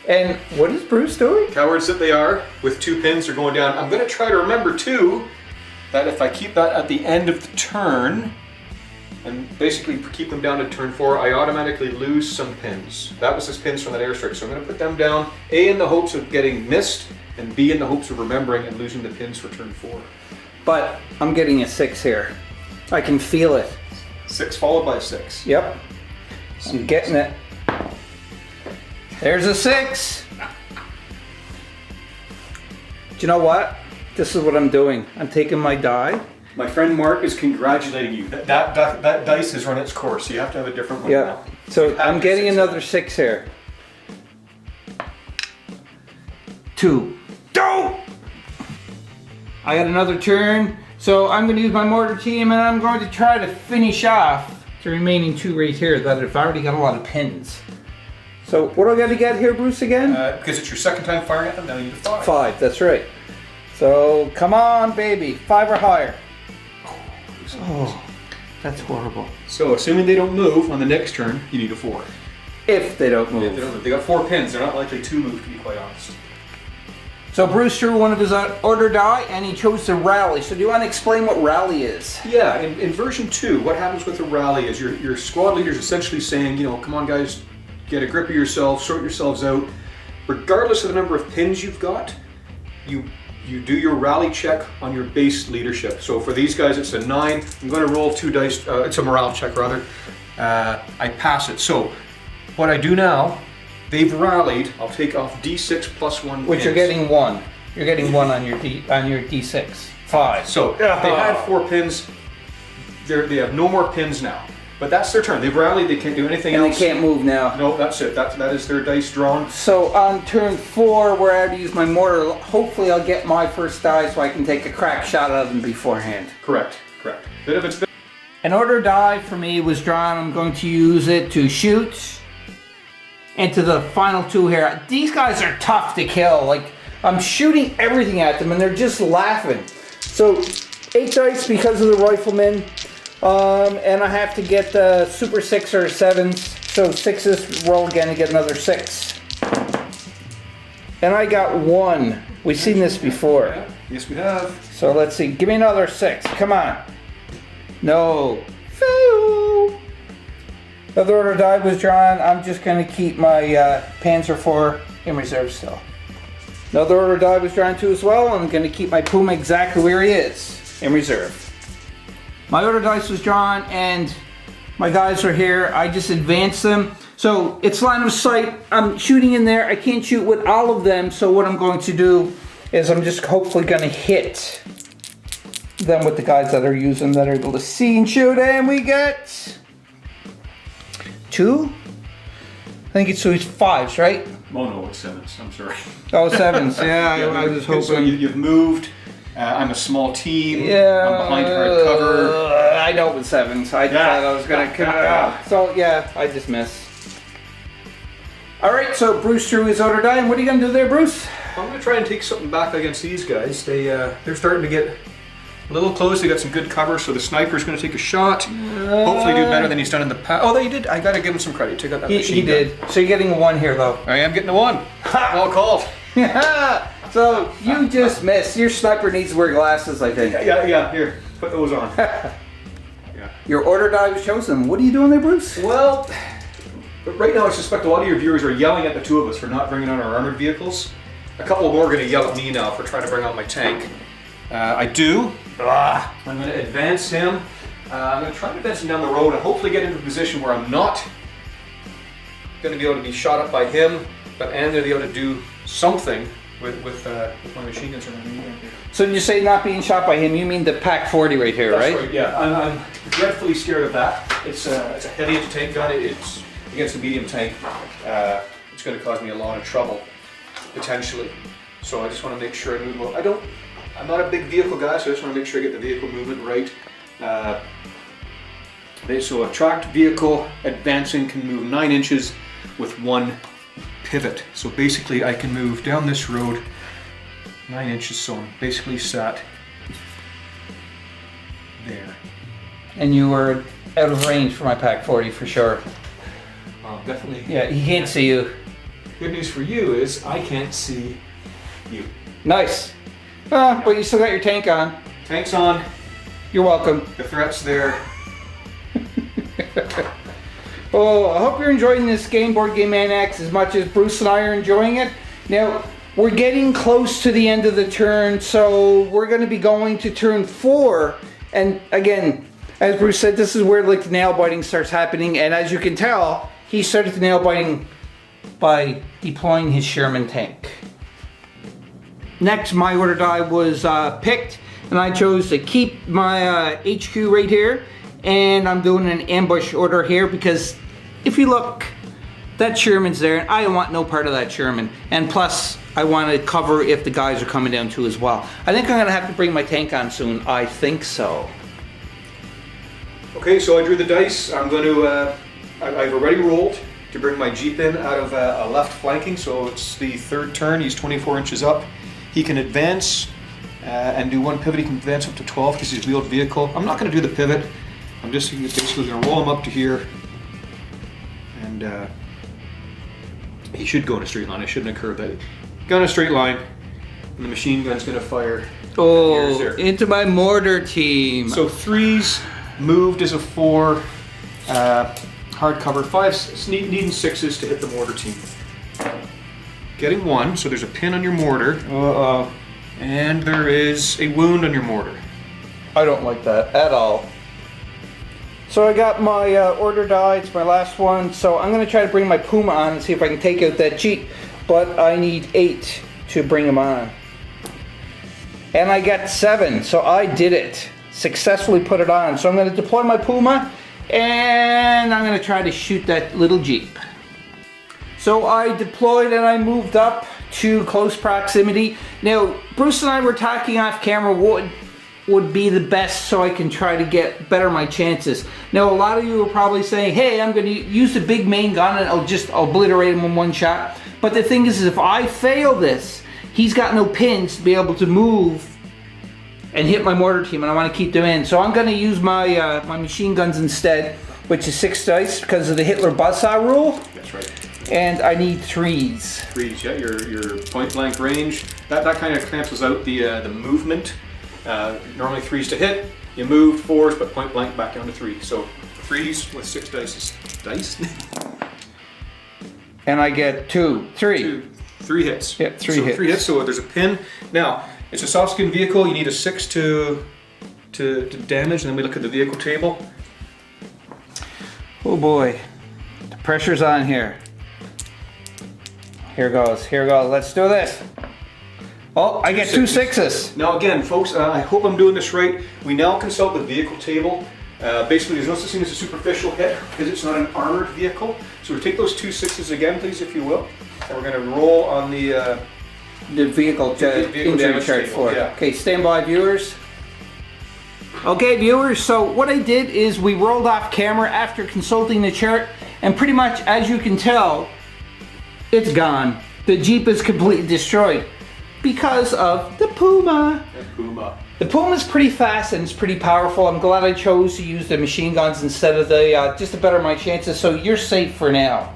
And what is Bruce doing? Cowards that they are, with 2 pins are going down. I'm going to try to remember too that if I keep that at the end of the turn, and basically keep them down to turn 4, I automatically lose some pins. That was his pins from that airstrike, so I'm going to put them down, A, in the hopes of getting missed, and B, in the hopes of remembering and losing the pins for turn 4. But I'm getting a 6 here. I can feel it. 6 followed by 6. Yep. I'm getting it. There's a 6. Do you know what? This is what I'm doing. I'm taking my die. My friend Mark is congratulating you. That dice has run its course. You have to have a different one now. So I'm getting another 6 here. 2. Don't! I got another turn. So I'm going to use my mortar team and I'm going to try to finish off the remaining 2 right here that have already got a lot of pins. So what do I got to get here, Bruce, again? Because it's your second time firing at them, now you need a 5. 5, that's right. So come on, baby. 5 or higher. Oh, that's horrible. So assuming they don't move on the next turn, you need a 4. If they don't move. If they don't move. They got 4 pins. They're not likely to move, to be quite honest. So Bruce drew one of his order die and he chose to rally. So do you want to explain what rally is? Yeah, in version 2, what happens with a rally is your squad leader is essentially saying, you know, come on guys, get a grip of yourselves, sort yourselves out. Regardless of the number of pins you've got, you do your rally check on your base leadership. So for these guys, it's a 9. I'm going to roll 2 dice. It's a morale check, rather. I pass it. So what I do now, they've rallied. I'll take off D6 plus 1 Which pins. you're getting 1. You're getting 1 on your D6. 5. So they had 4 pins. They have no more pins now. But that's their turn. They've rallied. They can't do anything And else. they can't move now. No, that's it. That is their dice drawn. So on turn 4, where I have to use my mortar, hopefully I'll get my first die so I can take a crack shot at them beforehand. Correct. An order die for me was drawn. I'm going to use it to shoot into the final 2 here. These guys are tough to kill. Like, I'm shooting everything at them and they're just laughing. So 8 dice because of the rifleman. And I have to get the super 6 or 7s. So 6s, roll again and get another 6. And I got 1. We've seen this before. Yeah. Yes, we have. So let's see. Give me another 6. Come on. No. Fail. Another order die was drawn. I'm just going to keep my Panzer IV in reserve still. Another order die was drawn too as well. I'm going to keep my Puma exactly where he is, in reserve. My order dice was drawn and my guys are here. I just advanced them. So it's line of sight. I'm shooting in there. I can't shoot with all of them. So what I'm going to do is I'm just hopefully going to hit them with the guys that are using that are able to see and shoot. And we get 2. I think it's 5s, right? Oh no, it's 7s. I'm sorry. Oh, 7s. Yeah, I was hoping. So you've moved. I'm a small team. Yeah. I'm behind hard cover. I know it was 7s. I thought I was gonna. So yeah, I just missed. All right, so Bruce drew his order die, and what are you gonna do there, Bruce? I'm gonna try and take something back against these guys. They're starting to get a little close. They got some good cover, so the sniper's gonna take a shot. Hopefully, do better than he's done in the past. Oh, he did. I gotta give him some credit. Take out that machine He did. So you're getting a 1 here, though. I am getting a 1. Well called. So you just missed. Your sniper needs to wear glasses, I think. Yeah. Here, put those on. Your order die was chosen. What are you doing there, Bruce? Well, right now I suspect a lot of your viewers are yelling at the 2 of us for not bringing on our armored vehicles. A couple more are going to yell at me now for trying to bring on my tank. I do. I'm going to advance him. I'm going to try to advance him down the road and hopefully get into a position where I'm not going to be able to be shot up by him, but I'm going to be able to do something with my machine guns around me. So when you say not being shot by him, you mean the Pack 40 right here, That's right? Yeah, I'm dreadfully scared of that. It's a heavy anti-tank gun. It's against a medium tank. It's going to cause me a lot of trouble, potentially. So I just want to make sure I move well. I'm not a big vehicle guy, so I just want to make sure I get the vehicle movement right. So a tracked vehicle advancing can move 9 inches with 1 pivot. So basically I can move down this road 9 inches, so I'm basically sat there. And you were out of range for my Pack 40 for sure. Definitely. Yeah, he can't see you. Good news for you is I can't see you. Nice. But you still got your tank on. Tank's on, You're welcome. the threat's there. Oh, I hope you're enjoying this game, BoardGameManiacs, as much as Bruce and I are enjoying it. Now, we're getting close to the end of the turn, so we're going to be going to turn 4. And again, as Bruce said, this is where like the nail biting starts happening. And as you can tell, he started the nail biting by deploying his Sherman tank. Next, my order die was picked, and I chose to keep my HQ right here. And I'm doing an ambush order here because if you look, that Sherman's there, and I want no part of that Sherman. And plus, I want to cover if the guys are coming down too as well. I think I'm going to have to bring my tank on soon. I think so. Okay, so I drew the dice. I'm going to, I've already rolled to bring my Jeep in out of a left flanking, so it's the third turn. He's 24 inches up. He can advance and do one pivot. He can advance up to 12 because he's a wheeled vehicle. I'm not going to do the pivot. I'm just basically going to roll him up to here, and he should go in a straight line. I shouldn't have curved that. Go in a straight line, and the machine gun's going to fire. Oh, into my mortar team. So 3s moved as a 4, hard cover. 5s needing 6s to hit the mortar team. Getting 1, so there's a pin on your mortar. Uh-oh. And there is a wound on your mortar. I don't like that at all. So I got my order die, it's my last one, so I'm going to try to bring my Puma on and see if I can take out that Jeep, but I need 8 to bring him on. And I got 7, so I did it. Successfully put it on. So I'm going to deploy my Puma, and I'm going to try to shoot that little Jeep. So I deployed and I moved up to close proximity. Now, Bruce and I were talking off camera what would be the best so I can try to get better my chances. Now, a lot of you are probably saying, hey, I'm going to use the big main gun and I'll just obliterate him in one shot. But the thing is if I fail this, he's got no pins to be able to move and hit my mortar team, and I want to keep them in. So I'm going to use my my machine guns instead, which is 6 dice because of the Hitler Buzzsaw rule. That's right. And I need 3s. 3s, yeah, your point blank range. That kind of cancels out the movement. Normally 3s to hit, you moved 4s, but point blank back down to 3. So 3s with 6 dice. And I get 2, 3. 3 hits. Yeah, 3 so hits. 3 hits, so there's a pin. Now, it's a soft skin vehicle, you need a 6 to damage, and then we look at the vehicle table. Oh boy, the pressure's on here. Here goes, let's do this. Oh, I get 2 6s. Now again, folks, I hope I'm doing this right. We now consult the vehicle table. Basically, there's no such thing as a superficial hit because it's not an armored vehicle. So we take those 2 6s again, please, if you will, and we're going to roll on the vehicle injury chart for it. Yeah. Okay, stand by, viewers. Okay, viewers, so what I did is we rolled off camera after consulting the chart, and pretty much, as you can tell, it's gone. The Jeep is completely destroyed because of the Puma. The Puma's pretty fast and it's pretty powerful. I'm glad I chose to use the machine guns instead of the, just to better my chances. So you're safe for now,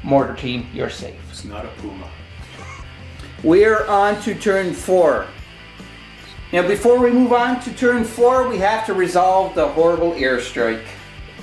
mortar team, you're safe. It's not a Puma. We're on to turn 4. Now before we move on to turn 4, we have to resolve the horrible airstrike.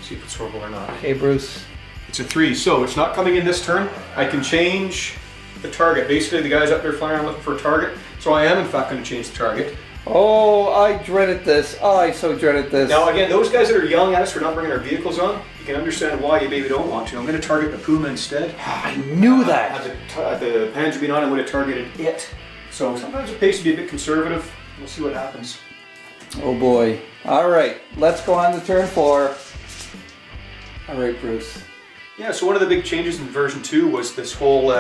See if it's horrible or not. Okay, Bruce. It's a 3, so it's not coming in this turn. I can change the target. Basically, the guy's up there firing, looking for a target. So I am, in fact, going to change the target. Oh, I dreaded this. Oh, I so dreaded this. Now, again, those guys that are yelling at us for not bringing our vehicles on, you can understand why you maybe don't want to. I'm going to target the Puma instead. I knew that. Had the Panzer been on, I would have targeted it. So sometimes it pays to be a bit conservative. We'll see what happens. Oh boy. All right, let's go on to turn 4. All right, Bruce. Yeah, so one of the big changes in version 2 was this whole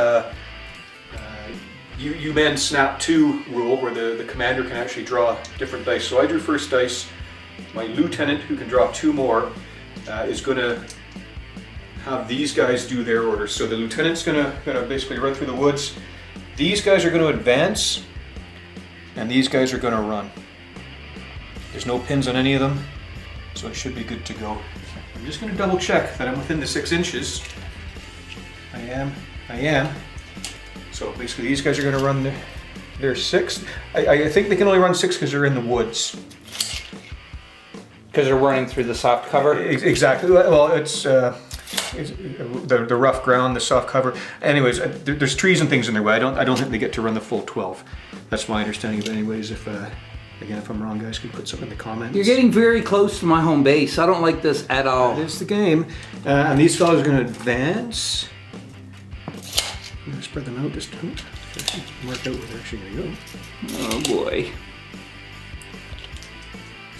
you man snap 2 rule where the commander can actually draw different dice. So I drew first dice. My lieutenant, who can draw 2 more, is going to have these guys do their orders. So the lieutenant's going to basically run through the woods. These guys are going to advance, and these guys are going to run. There's no pins on any of them, so it should be good to go. I'm just going to double check that I'm within the 6 inches. I am. So basically these guys are going to run their 6. I think they can only run 6 because they're in the woods. Because they're running through the soft cover? Exactly. Well, it's the rough ground, the soft cover. Anyways, there's trees and things in their way. I don't think they get to run the full 12. That's my understanding of it. Anyways, if again, if I'm wrong, guys, can put something in the comments. You're getting very close to my home base. I don't like this at all. That is the game. And these fellas are going to advance. I'm going to spread them out this time. Mark out where they're actually going to go. Oh boy.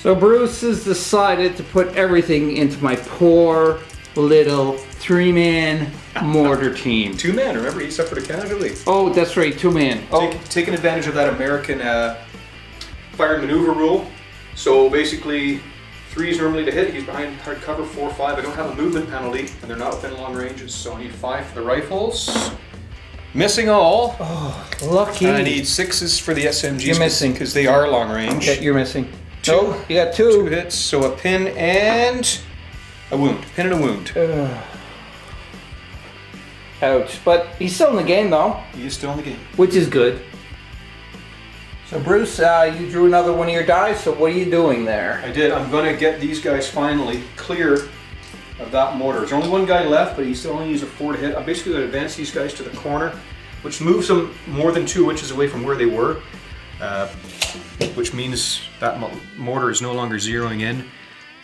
So Bruce has decided to put everything into my poor little 3-man mortar team. 2-man, remember, he suffered a casualty. Oh, that's right, 2-man. Oh, Taking advantage of that American fire and maneuver rule. So basically, 3 is normally to hit. He's behind hard cover, 4, 5. I don't have a movement penalty, and they're not within long ranges, so I need 5 for the rifles. Missing all. Oh, lucky. I need 6s for the SMGs. You're missing. Because they are long range. Yeah, you're missing. 2. No, you got 2. 2 hits, so a pin and a wound. Pin and a wound. Ouch. But he's still in the game, though. He is still in the game. Which is good. So Bruce, you drew another one of your dice, so what are you doing there? I did. I'm going to get these guys finally clear of that mortar. There's only one guy left, but he still only needs a 4 to hit. I'm basically going to advance these guys to the corner, which moves them more than 2 inches away from where they were, which means that mortar is no longer zeroing in.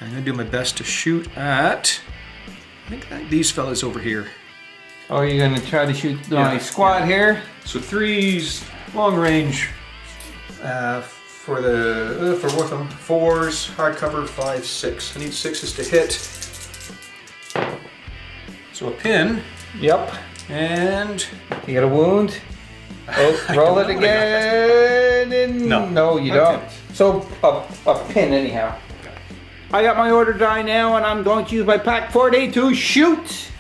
I'm going to do my best to shoot at, I think, these fellas over here. Oh, you're going to try to shoot my squad here? So 3's long range. For both of them, 4s, hardcover, 5, 6. I need 6s to hit. So a pin. Yep. And you got a wound. Oh, roll it again. And no, you don't. So a pin anyhow. I got my order die now, and I'm going to use my Pack 4D to shoot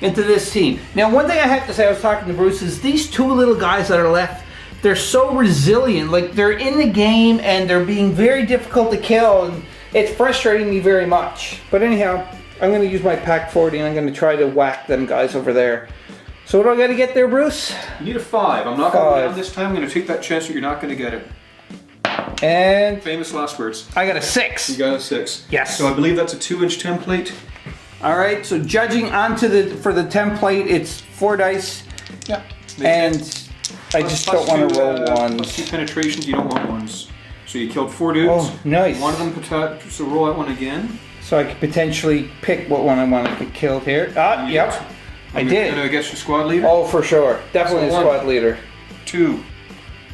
into this team. Now, one thing I have to say, I was talking to Bruce, is these 2 little guys that are left. They're so resilient, like they're in the game and they're being very difficult to kill, and it's frustrating me very much. But anyhow, I'm going to use my Pack 40 and I'm going to try to whack them guys over there. So what do I got to get there, Bruce? You need a 5. I'm not going to go down this time. I'm going to take that chance that you're not going to get it. And famous last words. I got a 6. You got a 6. Yes. So I believe that's a 2-inch template. All right. So judging onto for the template, it's 4 dice. Yeah. And I just don't want to roll ones. Plus 2 penetrations, you don't want ones. So you killed 4 dudes. Oh, nice. One of them, so roll that one again. So I could potentially pick what one I want to get killed here. Ah, yep. I did. Going to get your squad leader? Oh, for sure. Definitely so a squad leader. 2,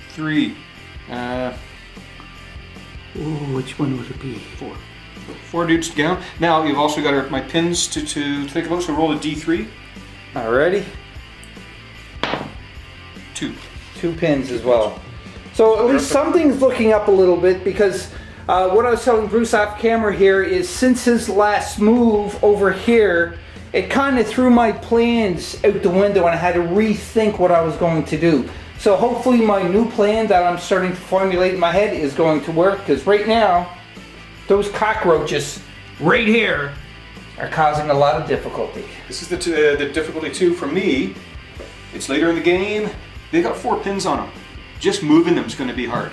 3. Which one would it be? 4. 4 dudes down. Now you've also got my pins to think about. So roll a D3. Alrighty. 2. 2 pins as well. So at least something's looking up a little bit, because what I was telling Bruce off camera here is, since his last move over here, it kind of threw my plans out the window and I had to rethink what I was going to do. So hopefully my new plan that I'm starting to formulate in my head is going to work, because right now, those cockroaches right here are causing a lot of difficulty. This is the difficulty 2 for me. It's later in the game. They got 4 pins on them. Just moving them is going to be hard.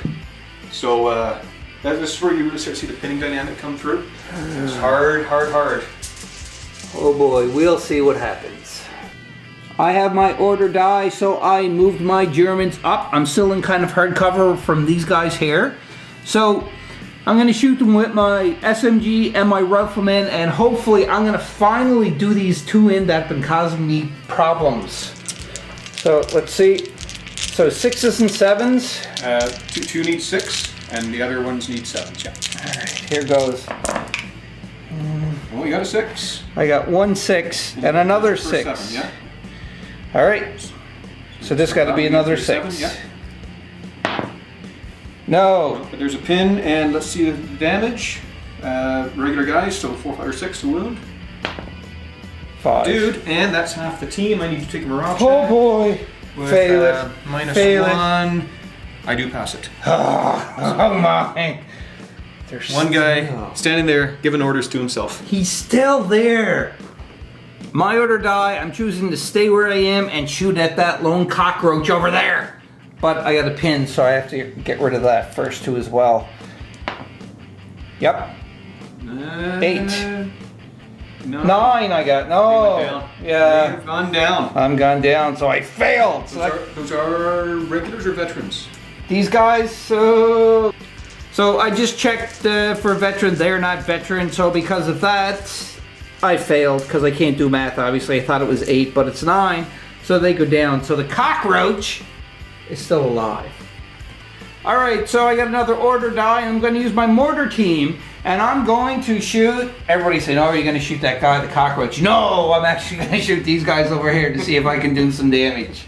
So this is where you really start to see the pinning dynamic come through. It's hard, hard, hard. Oh boy, we'll see what happens. I have my order die, so I moved my Germans up. I'm still in kind of hard cover from these guys here. So I'm going to shoot them with my SMG and my rifleman, and hopefully I'm going to finally do these 2 in that have been causing me problems. So let's see. So 6s and 7s. 2 need 6, and the other ones need 7s. Yeah. All right, here goes. Well, you got a 6. I got 1 6 and another 6. 7, yeah. All right. So this got to be another 6. 7, yeah. No. But there's a pin, and let's see the damage. Regular guys, so 4, 5, or 6 to wound. 5. Dude, and that's half the team. I need to take a morale check. Oh boy. With, Fail it. Minus Fail 1. I do pass it. Oh my. There's one guy standing there giving orders to himself. He's still there. My order die. I'm choosing to stay where I am and shoot at that lone cockroach over there. But I got a pin, so I have to get rid of that first too as well. Yep. 8. 9 I got. You No. went down. Yeah. You've gone down. I'm gone down, so I failed. So Those are regulars or veterans? these guys, so I just checked for veterans. They're not veterans, so because of that, I failed because I can't do math. Obviously, I thought it was 8, but it's 9, so they go down. So the cockroach is still alive. All right, so I got another order die. I'm going to use my mortar team, and I'm going to shoot. Everybody's saying, "Oh, are you going to shoot that guy, the cockroach?" No, I'm actually going to shoot these guys over here to see if I can do some damage.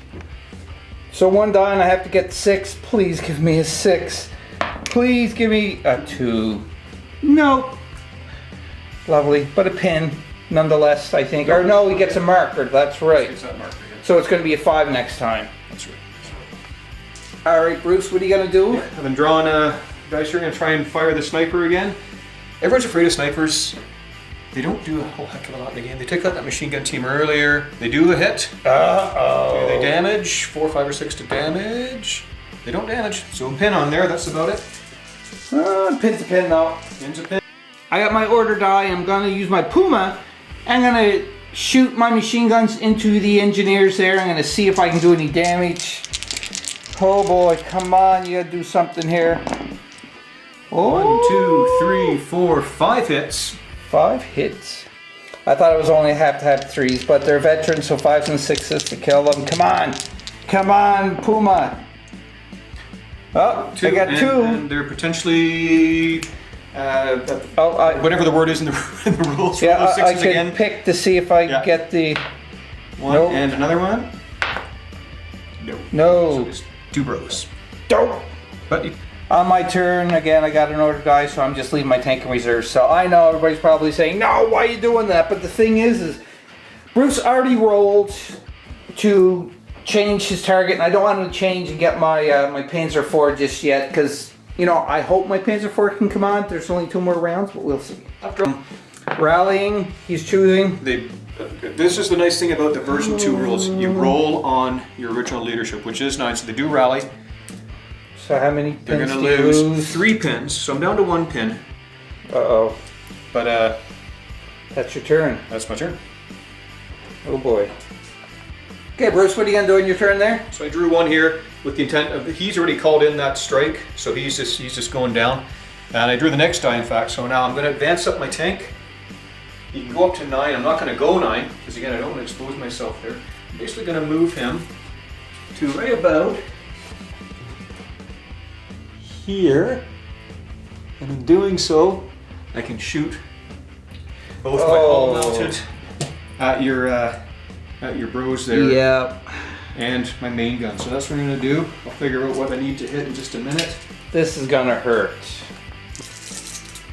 So 1 die, and I have to get 6. Please give me a 6. Please give me a 2. Nope. Lovely, but a pin nonetheless, I think. Or no, he gets a marker. That's right. It's that marker, yeah. So it's going to be a 5 next time. That's right. All right, Bruce, what are you going to do? I've been drawing dice here. I'm going to try and fire the sniper again. Everyone's afraid of snipers. They don't do a whole heck of a lot in the game. They took out that machine gun team earlier. They do a hit. Uh-oh. They damage. 4, 5, or 6 to damage. They don't damage. So a pin on there. That's about it. Pin's a pin, though. Pin's a pin. I got my order die. I'm going to use my Puma. I'm going to shoot my machine guns into the engineers there. I'm going to see if I can do any damage. Oh boy, come on, you gotta do something here. Oh. 1, 2, 3, 4, 5 hits. 5 hits. I thought it was only have to have 3s, but they're veterans, so 5s and 6s to kill them. Come on. Come on, Puma. Oh, 2. I got 2. And they're potentially... whatever the word is in the rules. Yeah, Those I sixes could again. pick to see if I get the... 1 Nope. and another one. No. So just 2 bros. Dope. But On my turn, again, I got an order die, so I'm just leaving my tank in reserve. So I know everybody's probably saying, "No, why are you doing that?" But the thing is Bruce already rolled to change his target, and I don't want him to change and get my my Panzer IV just yet, because, you know, I hope my Panzer IV can come on. There's only 2 more rounds, but we'll see. Rallying, he's choosing. this is the nice thing about the version 2 rules. You roll on your original leadership, which is 9. So they do rally. So how many They're pins going do to you lose 3 pins. So I'm down to 1 pin. Uh-oh. But That's your turn. that's my turn. Oh boy. Okay, Bruce, what are you going to do in your turn there? So I drew 1 here with the intent of, he's already called in that strike, so he's just going down. And I drew the next die, in fact, so now I'm going to advance up my tank. He can go up to 9. I'm not going to go 9, because again, I don't want to expose myself there. I'm basically going to move him to right about here. And in doing so, I can shoot both my hull mounted at your bros there. Yeah. And my main gun. So that's what I'm going to do. I'll figure out what I need to hit in just a minute. This is going to hurt.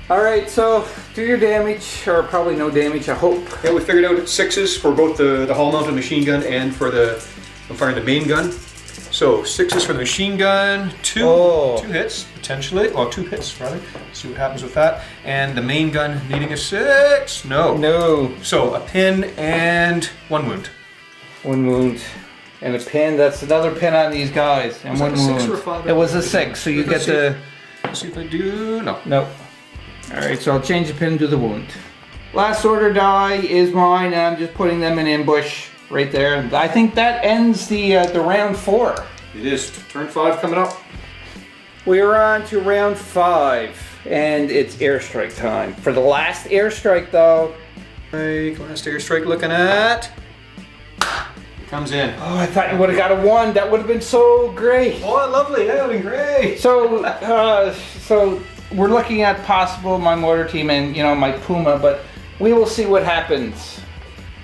Alright, so do your damage, or probably no damage, I hope. Yeah, we figured out 6s for both the hull mounted machine gun and for I'm firing the main gun. So 6s for the machine gun, 2 hits potentially, or 2 hits rather. See what happens with that. And the main gun needing a 6. No. So a pin and 1 wound. 1 wound. And a pin, that's another pin on these guys. And Was 1 that a 6 wound. or a 5? It was a 6, so you get the... Let's see if I do. No. Nope. Alright, so I'll change the pin to the wound. Last order die is mine, and I'm just putting them in ambush right there. I think that ends the round 4. It is. Turn 5 coming up. We're on to round 5, and it's airstrike time. For the last airstrike, though... Last airstrike looking at... Comes in. Oh, I thought you would have got a 1. That would have been so great. Oh, lovely. That would have been great. So we're looking at possible my mortar team and, you know, my Puma, but we will see what happens.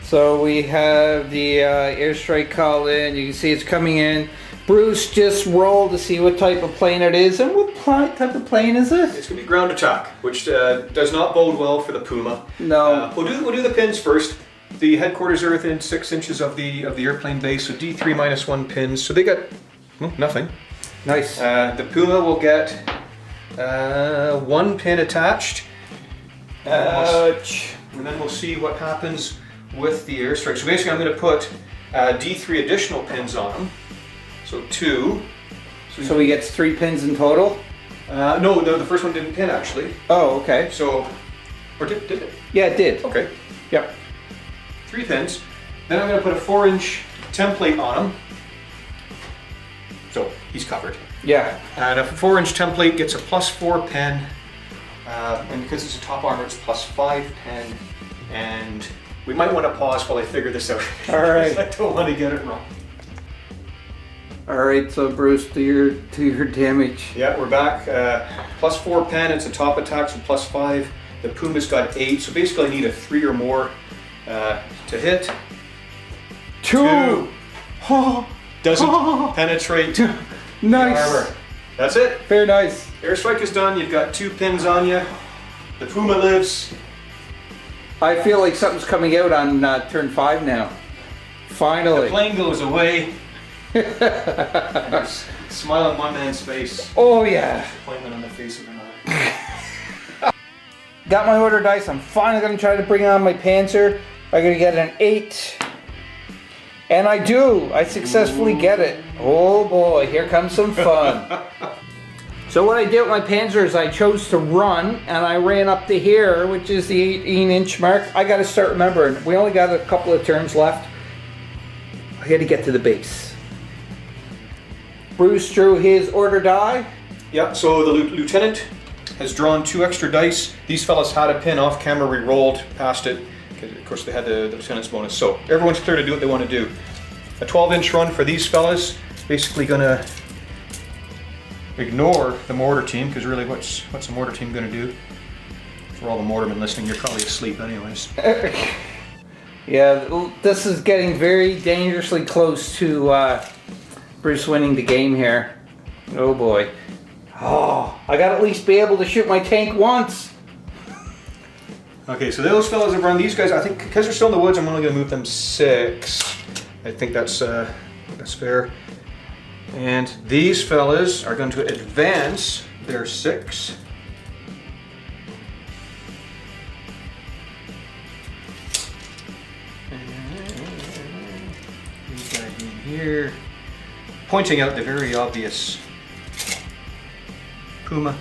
So we have the airstrike call in. You can see it's coming in. Bruce just rolled to see what type of plane it is. And what type of plane is it? It's going to be ground attack, which does not bode well for the Puma. No. We'll do the pins first. The headquarters are within 6 inches of the airplane base, so D3 minus 1 pins. So they got nothing. Nice. The Puma will get 1 pin attached. Ouch. And then we'll see what happens with the airstrike. So basically I'm going to put D3 additional pins on them. So 2. So he gets 3 pins in total? No, the first one didn't pin actually. Oh, okay. So, or did it? Yeah, it did. Okay. Yep. 3 pins. Then I'm going to put a 4-inch template on him. So he's covered. Yeah. And a 4-inch template gets a +4 pin. And because it's a top armor, it's +5 pin. And we might want to pause while I figure this out. All right. I don't want to get it wrong. All right, so Bruce, do your damage. Yeah, we're back. +4 pin, it's a top attack, so +5. The Puma's got 8, so basically I need a 3 or more to hit. 2. Doesn't penetrate Nice. the armor. That's it. Very nice. Airstrike is done. You've got 2 pins on you. The Puma lives. I feel like something's coming out on turn 5 now. Finally. The plane goes away. And there's a smile on one man's face. Oh yeah. Disappointment on the face of another. Got my order dice. I'm finally going to try to bring on my Panzer. I'm going to get an 8. And I do. I successfully get it. Oh boy, here comes some fun. So what I did with my Panzer is I chose to run, and I ran up to here, which is the 18-inch mark. I got to start remembering, we only got a couple of turns left. I had to get to the base. Bruce drew his order die. Yeah, so the lieutenant has drawn 2 extra dice. These fellas had a pin off camera, we rolled past it. Of course they had the lieutenant's bonus. So everyone's clear to do what they want to do. A 12-inch run for these fellas. Basically gonna ignore the mortar team, because really what's the mortar team gonna do? For all the mortarmen listening, you're probably asleep anyways. Yeah, this is getting very dangerously close to Bruce winning the game here. Oh boy. Oh, I gotta at least be able to shoot my tank once. Okay, so those fellas have run. These guys, I think, because they're still in the woods, I'm only gonna move them 6. I think that's fair. And these fellas are going to advance their 6. These guys in here, pointing out the very obvious Puma.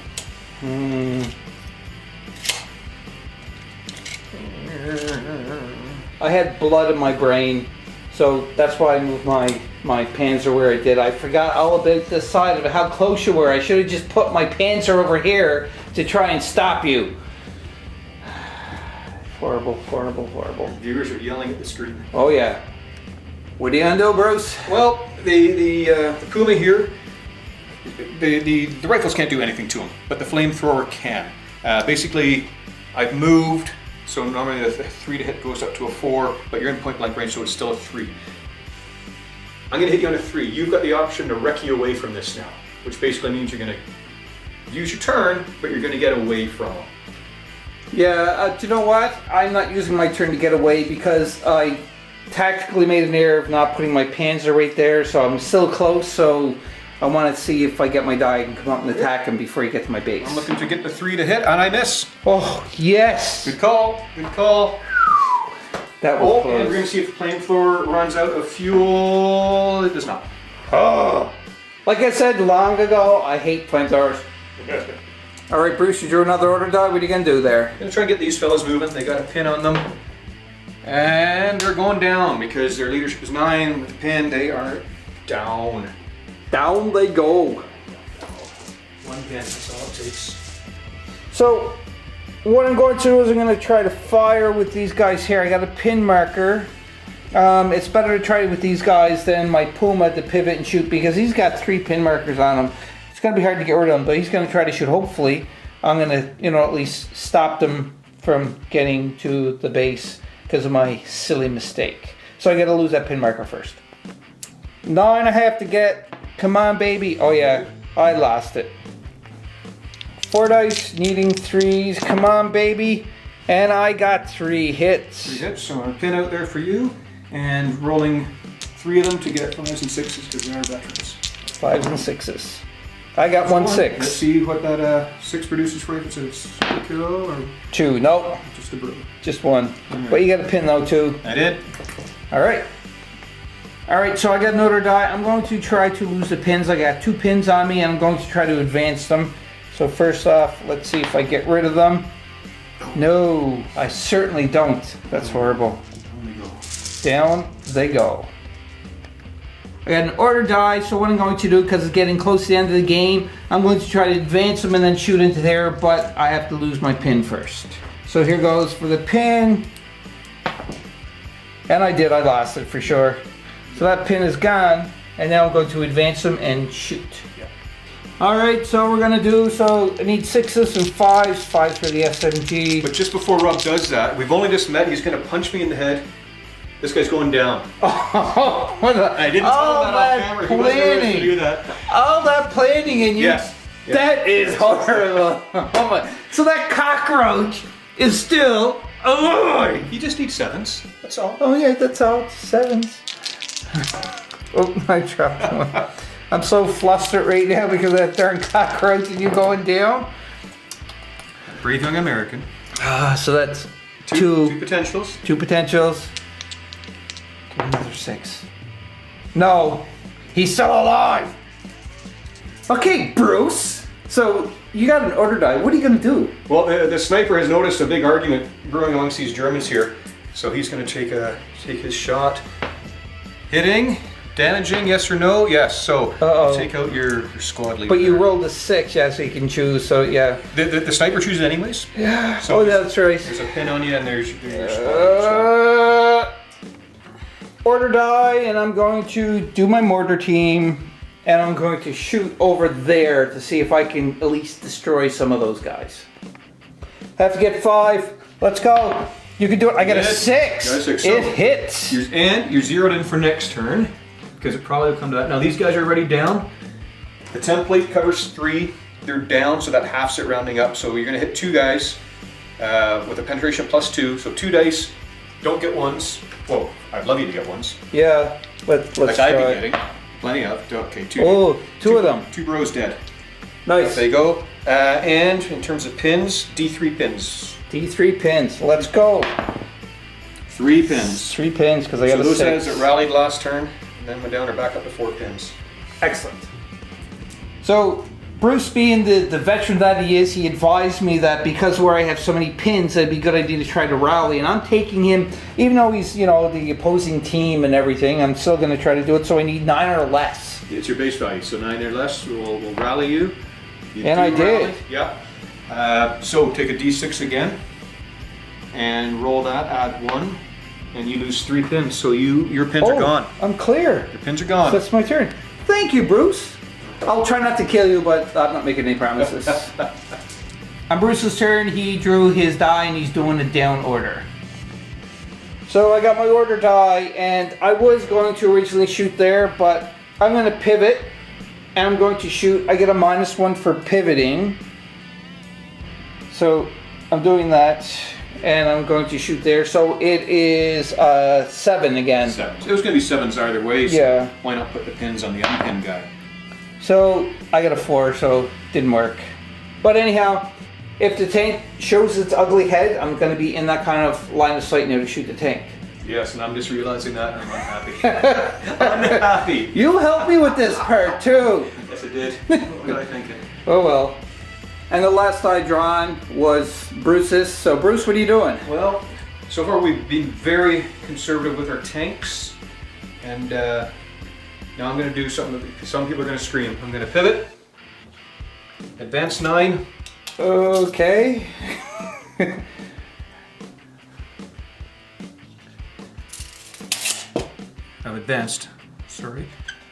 I had blood in my brain, so that's why I moved my Panzer where I did. I forgot all about this side of it, how close you were. I should have just put my Panzer over here to try and stop you. Horrible, horrible, horrible. Viewers are yelling at the screen. Oh yeah. What are you gonna do, Bruce? Well, the Puma here, the rifles can't do anything to him, but the flamethrower can. Basically, I've moved. So normally the 3 to hit goes up to a 4, but you're in point blank range, so it's still a 3. I'm going to hit you on a 3. You've got the option to wreck you away from this now, which basically means you're going to use your turn, but you're going to get away from them. Yeah, do you know what? I'm not using my turn to get away because I tactically made an error of not putting my Panzer right there, so I'm still close, so I want to see if I get my die and come up and attack him before you get to my base. I'm looking to get the 3 to hit, and I miss. Oh, yes! Good call, good call. That was close. And we're going to see if the flamethrower runs out of fuel. It does not. Oh. Like I said long ago, I hate flamethrowers. All right, Bruce, you drew another order die. What are you going to do there? I'm going to try and get these fellas moving. They got a pin on them. And they're going down because their leadership is 9. With the pin, they are down. Down they go. 1 pin, that's all it takes. So, what I'm going to do is I'm going to try to fire with these guys here. I got a pin marker. It's better to try with these guys than my Puma to pivot and shoot because he's got 3 pin markers on him. It's going to be hard to get rid of him, but he's going to try to shoot. Hopefully, I'm going to, at least stop them from getting to the base because of my silly mistake. So I got to lose that pin marker first. 9 I have to get. Come on, baby. Oh, yeah. I lost it. 4 dice, needing 3s. Come on, baby. And I got 3 hits. 3 hits, so a pin out there for you. And rolling 3 of them to get 5s and 6s because they are veterans. 5s and 6s. I got 1 6. Let's see what that 6 produces for you. If it's a kill or 2. Nope. just a brew. Just 1. Right. But you got a pin, though, too. I did. All right. All right, so I got another die. I'm going to try to lose the pins. I got 2 pins on me, and I'm going to try to advance them. So first off, let's see if I get rid of them. Oh, No, I certainly don't. That's horrible. Down they go. I got an order die, so what I'm going to do, because it's getting close to the end of the game, I'm going to try to advance them and then shoot into there, but I have to lose my pin first. So here goes for the pin. And I did, I lost it for sure. So that pin is gone, and now I'm going to advance them and shoot. Yeah. Alright, so we're going to do, so I need 6s and 5s, 5s for the SMG. But just before Rob does that, we've only just met, he's going to punch me in the head. This guy's going down. Oh, what a, I didn't tell him that off camera. He wasn't going to do that. All that planning and you. Yes. That is horrible. Oh my. So that cockroach is still alive. He just needs 7s. That's all. Oh yeah, that's all. 7s. Oh, I dropped one. I'm so flustered right now because of that darn cockroach and you going down. Brave young American. So that's Two potentials. 2 potentials. Give me another 6. No, he's still alive. Okay, Bruce. So you got an order die. What are you gonna do? Well, the sniper has noticed a big argument brewing amongst these Germans here, so he's going to take his shot. Hitting, damaging, yes or no? Yes. So take out your squad leader. But you rolled a 6, yeah, so you can choose. So yeah. The sniper chooses anyways. Yeah. So oh, that's right. There's a pin on you, and there's your squad. Order die, and I'm going to do my mortar team, and I'm going to shoot over there to see if I can at least destroy some of those guys. Have to get 5. Let's go. You can do it. I got a 6. Got a 6. It hits. You're zeroed in for next turn, because it probably will come to that. Now these guys are already down. The template covers 3. They're down, so that halves it rounding up. So you're going to hit 2 guys with a penetration +2. So 2 dice. Don't get 1s. Whoa, I'd love you to get 1s. Yeah, let's like try. I've been getting. Plenty of. Okay, 2. Oh, two of them. 2 bros dead. Nice. There you go. And in terms of pins, D3 pins. D3 pins. Let's go. 3 pins. 3 pins because I got So a those 6. guys that rallied last turn, and then went down are back up to 4 pins. Excellent. So Bruce, being the veteran that he is, he advised me that because where I have so many pins, it'd be a good idea to try to rally. And I'm taking him, even though he's, you know, the opposing team and everything, I'm still going to try to do it. So I need 9 or less. It's your base value, so 9 or less will rally you. And I did. Yeah. So take a D6 again, and roll that, add 1, and you lose 3 pins. So your pins are gone. I'm clear. Your pins are gone. So that's my turn. Thank you, Bruce. I'll try not to kill you, but I'm not making any promises. On Bruce's turn, he drew his die and he's doing a down order. So I got my order die, and I was going to originally shoot there, but I'm going to pivot, and I'm going to shoot. I get a -1 for pivoting. So I'm doing that, and I'm going to shoot there. So it is 7 again. 7. It was going to be 7s either way, so yeah. Why not put the pins on the unpinned guy? So I got a 4, so didn't work. But anyhow, if the tank shows its ugly head, I'm going to be in that kind of line of sight now to shoot the tank. Yes, and I'm just realizing that, and I'm unhappy. Unhappy. You helped me with this part too. Yes, I did. What was I thinking? Oh well. And the last die drawn was Bruce's. So Bruce, what are you doing? Well, so far we've been very conservative with our tanks, and now I'm going to do something that some people are going to scream. I'm going to pivot, advance 9. Okay. I've advanced. Sorry.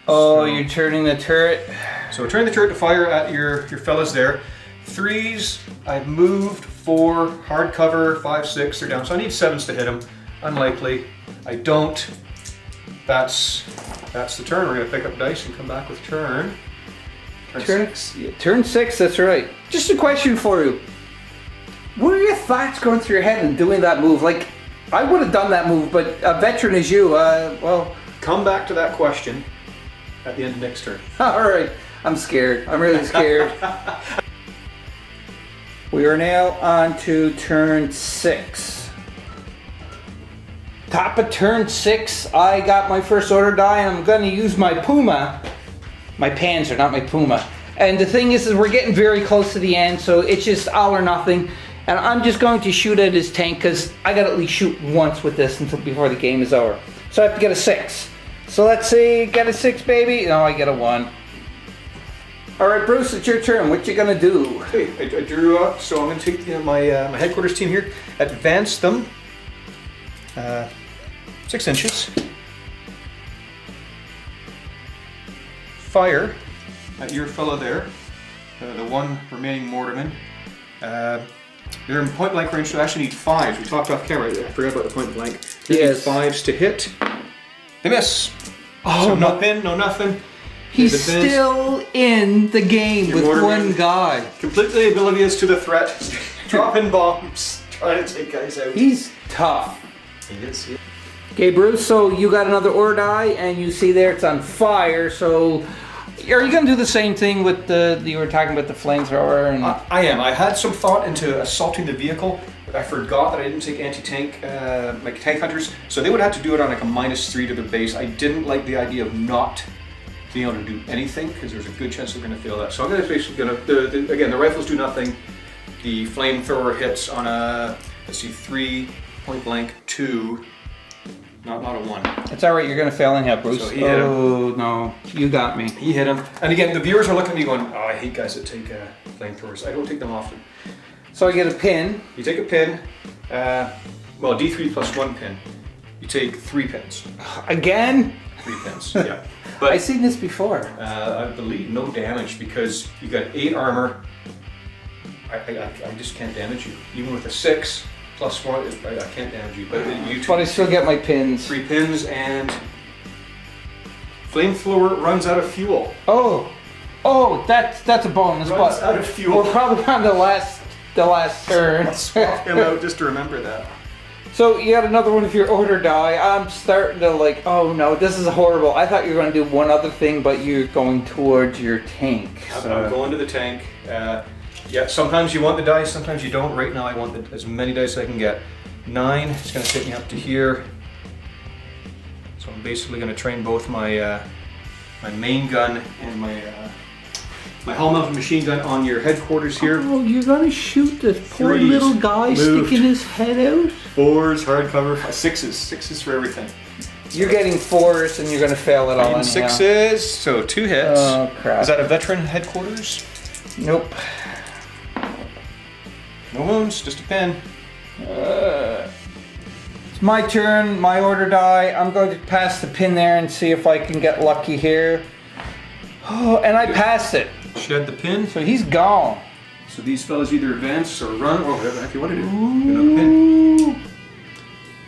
Oh, you're turning the turret. So turn the turret to fire at your fellas there. 3s, I've moved 4, hard cover, 5, 6, they're down. So I need 7s to hit them. Unlikely. I don't. That's the turn. We're going to pick up dice and come back with turn. Turn 6. Yeah, turn 6, that's right. Just a question for you. What are your thoughts going through your head in doing that move? Like, I would have done that move, but a veteran as you, well... Come back to that question at the end of next turn. All right. I'm scared. I'm really scared. We are now on to turn 6. Top of turn 6, I got my first order die, and I'm going to use my Puma. My Panzer, not my Puma. And the thing is we're getting very close to the end, so it's just all or nothing. And I'm just going to shoot at his tank because I got to at least shoot once with this before the game is over. So I have to get a 6. So let's see, get a 6, baby. No, I get a 1. All right, Bruce, it's your turn. What you gonna do? Okay, I drew up, so I'm going to take my headquarters team here, advance them 6 inches, fire at your fella there, the one remaining mortarman. They're in point blank range, so I actually need 5s. We talked off camera, I forgot about the point blank. They need 5s to hit. They miss. Oh, so no pin, no nothing. He's still in the game with one guy. Completely oblivious to the threat. Dropping bombs, trying to take guys out. He's tough. He is, yeah. Okay, Bruce, so you got another ore die, and you see there it's on fire, so are you going to do the same thing with you were talking about the flamethrower? And I am. I had some thought into assaulting the vehicle, but I forgot that I didn't take anti-tank, like tank hunters, so they would have to do it on like a -3 to their base. I didn't like the idea of not being able to do anything, because there's a good chance they're going to fail that. So I'm going to basically again, the rifles do nothing. The flamethrower hits on a, let's see, 3, point blank, 2, not a 1. It's all right, you're going to fail anyhow, Bruce. So he hit him. Oh, no, you got me. He hit him. And again, the viewers are looking at me going, oh, I hate guys that take flamethrowers. I don't take them often. So I get a pin. You take a pin, well, D3 plus 1 pin. You take 3 pins. Again? 3 pins, yeah. But I've seen this before. I believe no damage, because you got 8 armor. I just can't damage you. Even with a 6 plus 1, I can't damage you. But I still get my pins. 3 pins, and flamethrower runs out of fuel. Oh, that's a bonus. Runs But out of fuel. we're probably on the last turn. I'll swap him out just to remember that. So you got another one of your order die. I'm starting to like, oh no, this is horrible. I thought you were going to do one other thing, but you're going towards your tank. So. I'm going to the tank. Yeah, sometimes you want the dice, sometimes you don't. Right now I want as many dice as I can get. 9, it's going to take me up to here. So I'm basically going to train both my my main gun and my hull-mounted machine gun on your headquarters here. Oh, you're going to shoot this poor 3s, little guy moved. sticking his head out? 4s, hardcover, 6s for everything. You're getting 4s and you're going to fail it all And anyhow. 6s, so 2 hits. Oh, crap. Is that a veteran headquarters? Nope. No wounds, just a pin. It's my turn, my order die. I'm going to pass the pin there and see if I can get lucky here. Oh, and I passed it. Shed the pin. So he's gone. So these fellas either advance or run, or whatever the heck you want to do. Get another pin.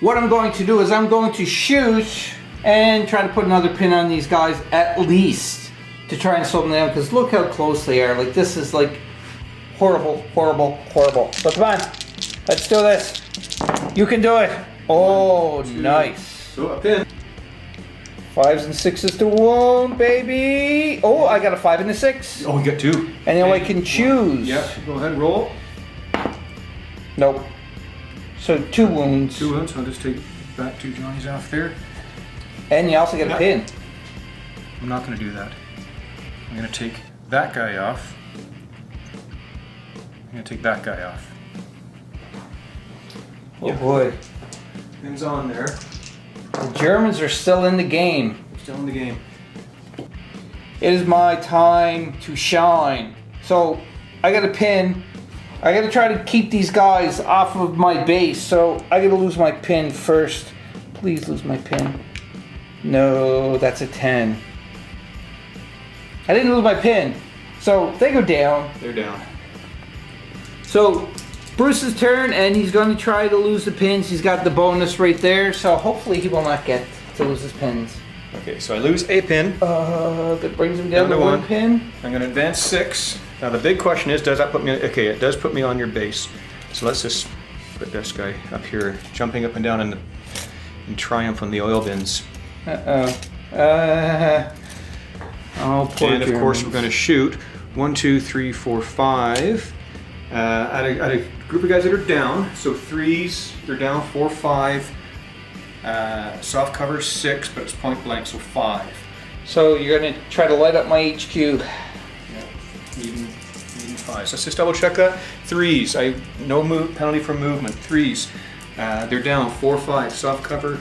What I'm going to do is I'm going to shoot and try to put another pin on these guys at least to try and slow them down, because look how close they are. Like, this is like horrible, horrible, horrible. But come on, let's do this. You can do it. Oh, 1, 2, nice. So a pin. 5s and 6s to 1, baby. Oh, I got a 5 and a 6. Oh, you got 2. And now I can choose. Yep, go ahead and roll. Nope. So 2 wounds. 2 wounds, I'll just take back 2 Johnnies off there. And you also get a pin. I'm not going to do that. I'm going to take that guy off. I'm going to take that guy off. Oh boy. Pins on there. The Germans are still in the game. Still in the game. It is my time to shine. So I got a pin. I got to try to keep these guys off of my base. So I got to lose my pin first. Please lose my pin. No, that's a 10. I didn't lose my pin. So they go down. They're down. So Bruce's turn, and he's going to try to lose the pins. He's got the bonus right there, so hopefully he will not get to lose his pins. Okay, so I lose a pin. That brings him down to 1 1 pin. I'm going to advance 6. Now the big question is, does that put me? Okay, it does put me on your base. So let's just put this guy up here, jumping up and down in triumph on the oil bins. Oh, poor And of course, Germans. we're going to shoot 1, 2, 3, 4, 5 at a group of guys that are down. So 3s, they're down. 4, 5. Soft cover 6, but it's point blank, so 5. So you're going to try to light up my HQ. Yeah, even 5s. Let's just double check that. 3s. No penalty for movement. 3s. They're down. 4, 5. Soft cover.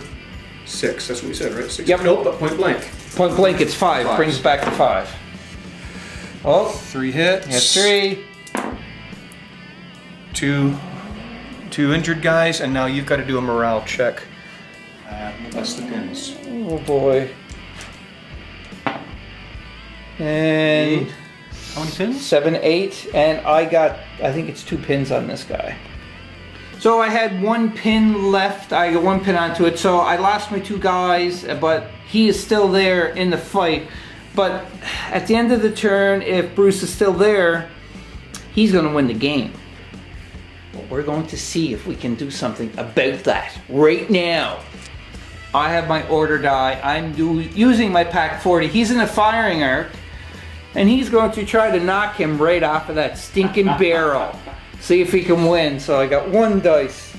6. That's what we said, right? 6. Yep. Nope, but point blank. Point blank, it's 5. 5. Brings back to 5. Oh, 3 hits. that's 3. 2 injured guys, and now you've got to do a morale check. That's the pins. Oh boy. And How many pins? 7, 8, and I think it's 2 pins on this guy. So I had 1 pin left. I got 1 pin onto it. So I lost my 2 guys, but he is still there in the fight. But at the end of the turn, if Bruce is still there, he's going to win the game. But we're going to see if we can do something about that right now. I have my order die. I'm using my pack 40. He's in a firing arc, and he's going to try to knock him right off of that stinking barrel. See if he can win. So I got 1 dice.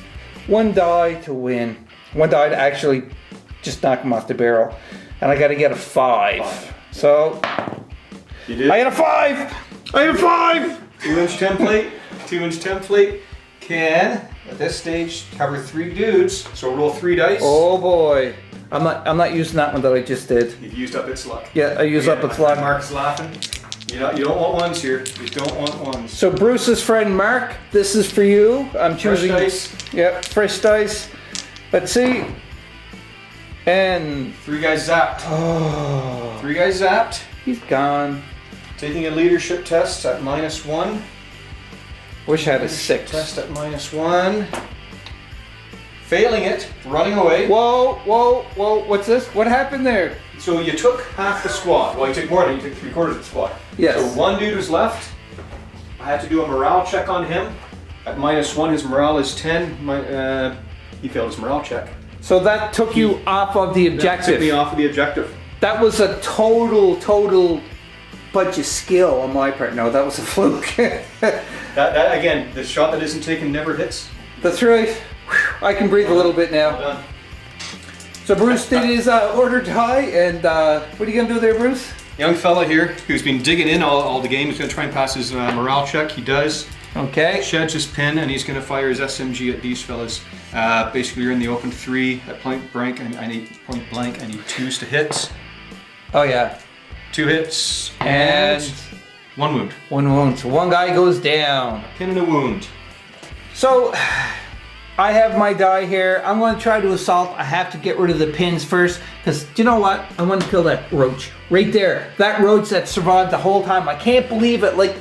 1 die to win. 1 die to actually just knock him off the barrel. And I got to get a 5. So You did? I got a 5! I got a 5! 2-inch template. 2-inch template can, at this stage, cover 3 dudes. So roll 3 dice. Oh boy. I'm not using that one that I just did. You've used up its luck. Yeah, I used up its luck. Mark's laughing. You don't want ones here. You don't want ones. So Bruce's friend Mark, this is for you. I'm choosing. Fresh dice. Yep, fresh dice. Let's see. And 3 guys zapped. oh, 3 guys zapped. he's gone. Taking a leadership test at -1. Wish I had a 6. Test at -1. Failing it, running away. Whoa, whoa, whoa! What's this? What happened there? So you took half the squad. Well, you took more than you took 3/4 of the squad. Yes. So 1 dude was left. I had to do a morale check on him. At -1, his morale is 10. He failed his morale check. So that took you off of the That objective. took me off of the objective. That was a total bunch of skill on my part. No, that was a fluke. That again, the shot that isn't taken never hits. That's right. Whew, I can breathe a little bit Well now. done. So Bruce did his order die, and what are you gonna do there, Bruce? Young fella here who's been digging in all the game. He's going to try and pass his morale check. He does. Okay. Sheds his pin, and he's going to fire his SMG at these fellas. Basically, you're in the open 3 at point blank, and I need 2s to hit. Oh yeah. 2 hits And 1 wound. 1 wound. So 1 guy goes down. Pin and a wound. So I have my die here. I'm going to try to assault. I have to get rid of the pins first, because do you know what? I want to kill that roach right there. That roach that survived the whole time. I can't believe it. Like,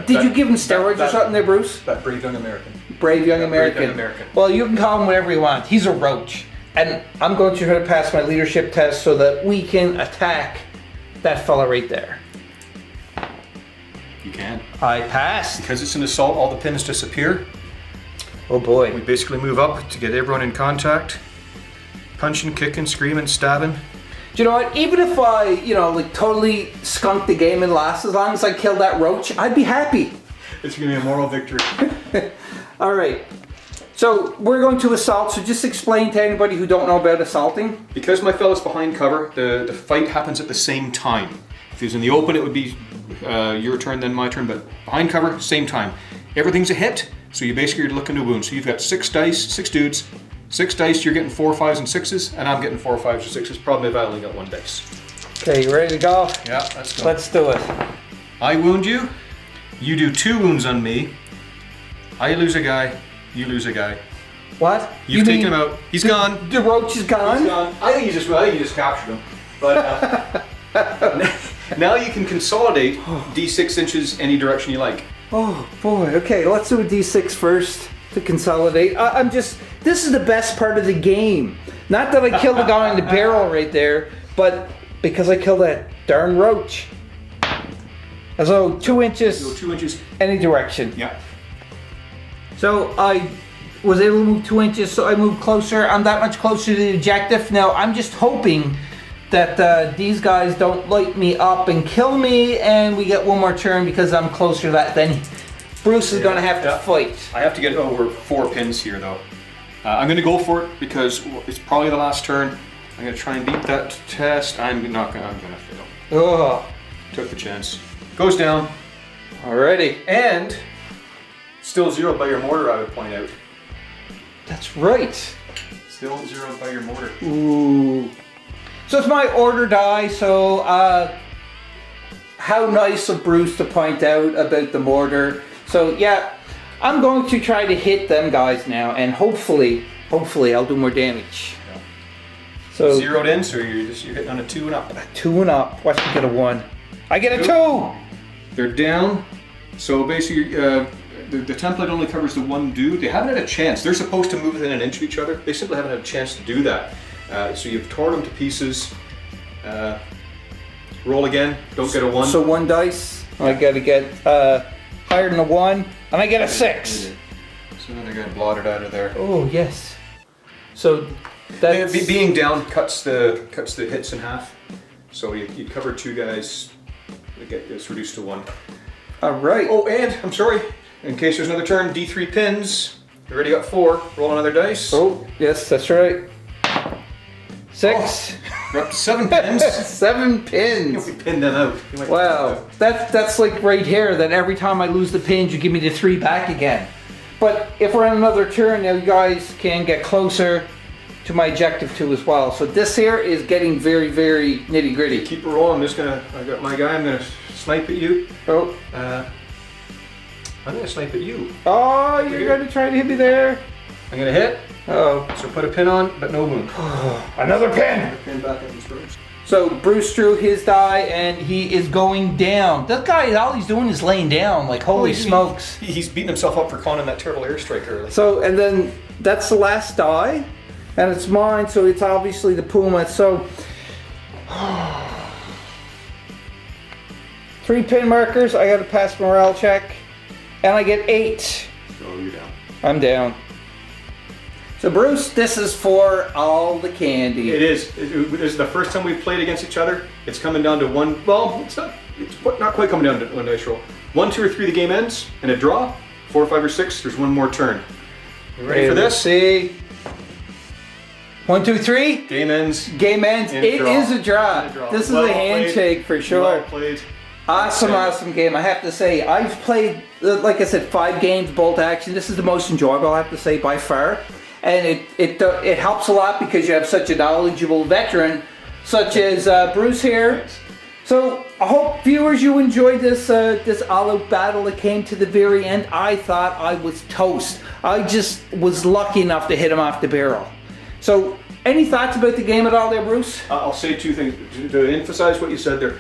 did you give him steroids or something there, Bruce? That brave young American. Brave young American. Brave young American. Well, you can call him whatever you want. He's a roach. And I'm going to try to pass my leadership test so that we can attack that fella right there. You can. I passed. Because it's an assault, all the pins disappear. Oh boy. We basically move up to get everyone in contact. Punching, kicking, screaming, stabbing. Do you know what? Even if I, like totally skunked the game and lost, as long as I killed that roach, I'd be happy. It's going to be a moral victory. All right. So we're going to assault. So just explain to anybody who don't know about assaulting. Because my fella's behind cover, the fight happens at the same time. If he was in the open, it would be your turn, then my turn, but behind cover, same time. Everything's a hit, so you basically are looking to wound. So you've got 6 dice, 6 dudes, 6 dice, you're getting 4, 5s, and 6s, and I'm getting 4, 5s, or 6s. Problem if I only got 1 dice. Okay, you ready to go? Yeah, let's go. Let's do it. I wound you, you do 2 wounds on me, I lose a guy, you lose a guy. What? You've taken him out. He's gone. The roach is gone? He's gone. I think you just captured him. But now you can consolidate D6 inches any direction you like. Oh boy, okay, let's do a D6 first to consolidate. This is the best part of the game. Not that I killed the guy in the barrel right there, but because I killed that darn roach. So 2 inches, So 2 inches. any direction. Yeah. So I was able to move 2 inches, so I moved closer. I'm that much closer to the objective. Now I'm just hoping that these guys don't light me up and kill me, and we get 1 more turn because I'm closer to that. Then Bruce is going to have to fight. I have to get over 4 pins here, though. I'm going to go for it because it's probably the last turn. I'm going to try and beat that test. I'm going to fail. Ugh. Took the chance. Goes down. Alrighty. And still 0 by your mortar, I would point out. That's right. Still 0 by your mortar. Ooh. So it's my order die, so how nice of Bruce to point out about the mortar. So yeah, I'm going to try to hit them guys now, and hopefully I'll do more damage. Yeah. So zeroed in, so you're hitting on a 2 and up. 2 and up. Watch me get a 1. I get a 2! They're down. So basically, the template only covers the one dude. They haven't had a chance. They're supposed to move within an inch of each other. They simply haven't had a chance to do that. So you've torn them to pieces. Roll again. Don't get a 1. So 1 dice. I gotta get higher than a 1, and I get a 6. So then they're getting blotted out of there. Oh yes. So that's Being down cuts the hits in half. So you cover 2 guys. It's reduced to 1. all right. Oh, and I'm sorry. In case there's another turn, D3 pins. You already got 4. Roll another dice. Oh yes, that's right. 6. We're up to 7 pins. 7 pins. We pinned them out. You might Wow, that's like right here. That every time I lose the pins, you give me the 3 back again. But if we're on another turn, now you guys can get closer to my objective too as well. So this here is getting very, very nitty gritty. keep it rolling. I got my guy. I'm gonna snipe at you. Oh, I'm gonna snipe at you. oh, you're gonna try to hit me there. I'm gonna hit. Oh, So put a pin on, but no wound. another pin. Pin back up his first. So Bruce drew his die and he is going down. That guy, all he's doing is laying down. Like holy smokes. He's beating himself up for conning that turtle airstrike early. So, and then that's the last die, and it's mine, so it's obviously the Puma. So, 3 pin markers, I gotta pass morale check, and I get 8. So you're down. I'm down. So Bruce, this is for all the candy. It is. This is the first time we've played against each other. It's coming down to 1. Well, it's not quite coming down to 1 dice roll. 1, 2, or 3, the game ends, and a draw. 4, 5, or 6, there's 1 more turn. You ready for this? See. 1, 2, 3. Game ends. Game ends. It is a draw. This is a handshake for sure. Well played. Awesome game. I have to say, I've played, like I said, 5 games bolt action. This is the most enjoyable, I have to say, by far. And it helps a lot because you have such a knowledgeable veteran, such as Bruce here. Thanks. So I hope viewers you enjoyed this all-out battle that came to the very end. I thought I was toast. I just was lucky enough to hit him off the barrel. So any thoughts about the game at all there, Bruce? I'll say 2 things to emphasize what you said there.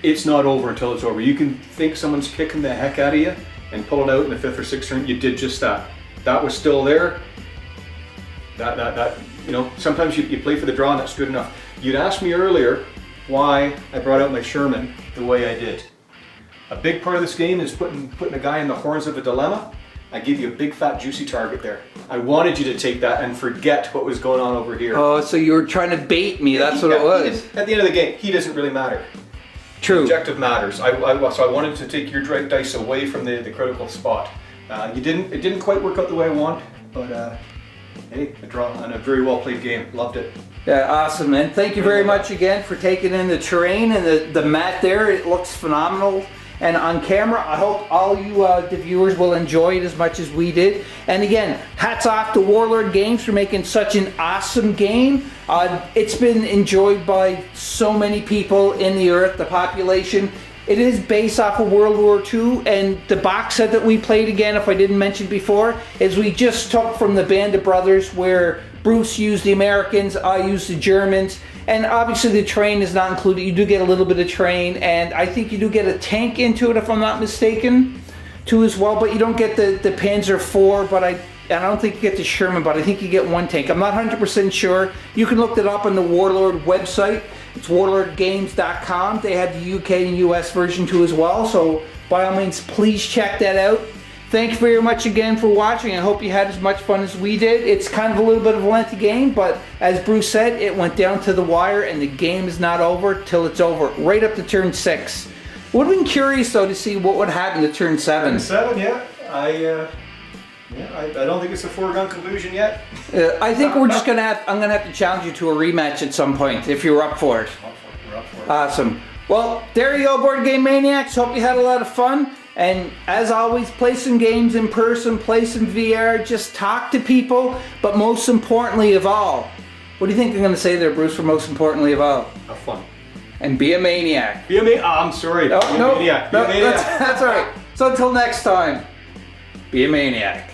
It's not over until it's over. You can think someone's kicking the heck out of you and pull it out in the 5th or 6th turn. You did just that. That was still there. That you know, sometimes you play for the draw and that's good enough. You'd asked me earlier why I brought out my Sherman the way I did. A big part of this game is putting a guy in the horns of a dilemma. I give you a big fat juicy target there. I wanted you to take that and forget what was going on over here. Oh, so you were trying to bait me, that's what it was. At the end of the game, he doesn't really matter. True. The objective matters. So I wanted to take your dice away from the critical spot. It didn't quite work out the way I want, but hey, a draw and a very well played game. Loved it. Yeah, awesome, man. Thank you very much again for taking in the terrain and the mat there. It looks phenomenal. And on camera, I hope all you the viewers will enjoy it as much as we did. And again, hats off to Warlord Games for making such an awesome game. It's been enjoyed by so many people in the earth, the population. It is based off of World War II, and the box set that we played, again, if I didn't mention before, is we just took from the Band of Brothers, where Bruce used the Americans, I used the Germans, and obviously the terrain is not included. You do get a little bit of terrain, and I think you do get a tank into it, if I'm not mistaken, too, as well, but you don't get the Panzer IV, but I don't think you get the Sherman, but I think you get 1 tank. I'm not 100% sure. You can look that up on the Warlord website. It's warlordgames.com. They have the UK and US version too as well, so by all means, please check that out. Thank you very much again for watching. I hope you had as much fun as we did. It's kind of a little bit of a lengthy game, but as Bruce said, it went down to the wire, and the game is not over till it's over, right up to turn 6. Would have been curious though to see what would happen to turn 7. Turn 7, yeah. I don't think it's a foregone conclusion yet. I think we're just I'm gonna have to challenge you to a rematch at some point if you're up for it. We're up for it. Awesome. Well, there you go, Board Game Maniacs. Hope you had a lot of fun. And as always, play some games in person, play some VR, just talk to people, but most importantly of all, what do you think I'm going to say there, Bruce, for most importantly of all? Have fun. And be a maniac. Be a maniac. I'm sorry. No, Be a maniac. Be a maniac. That's all right. So until next time, be a maniac.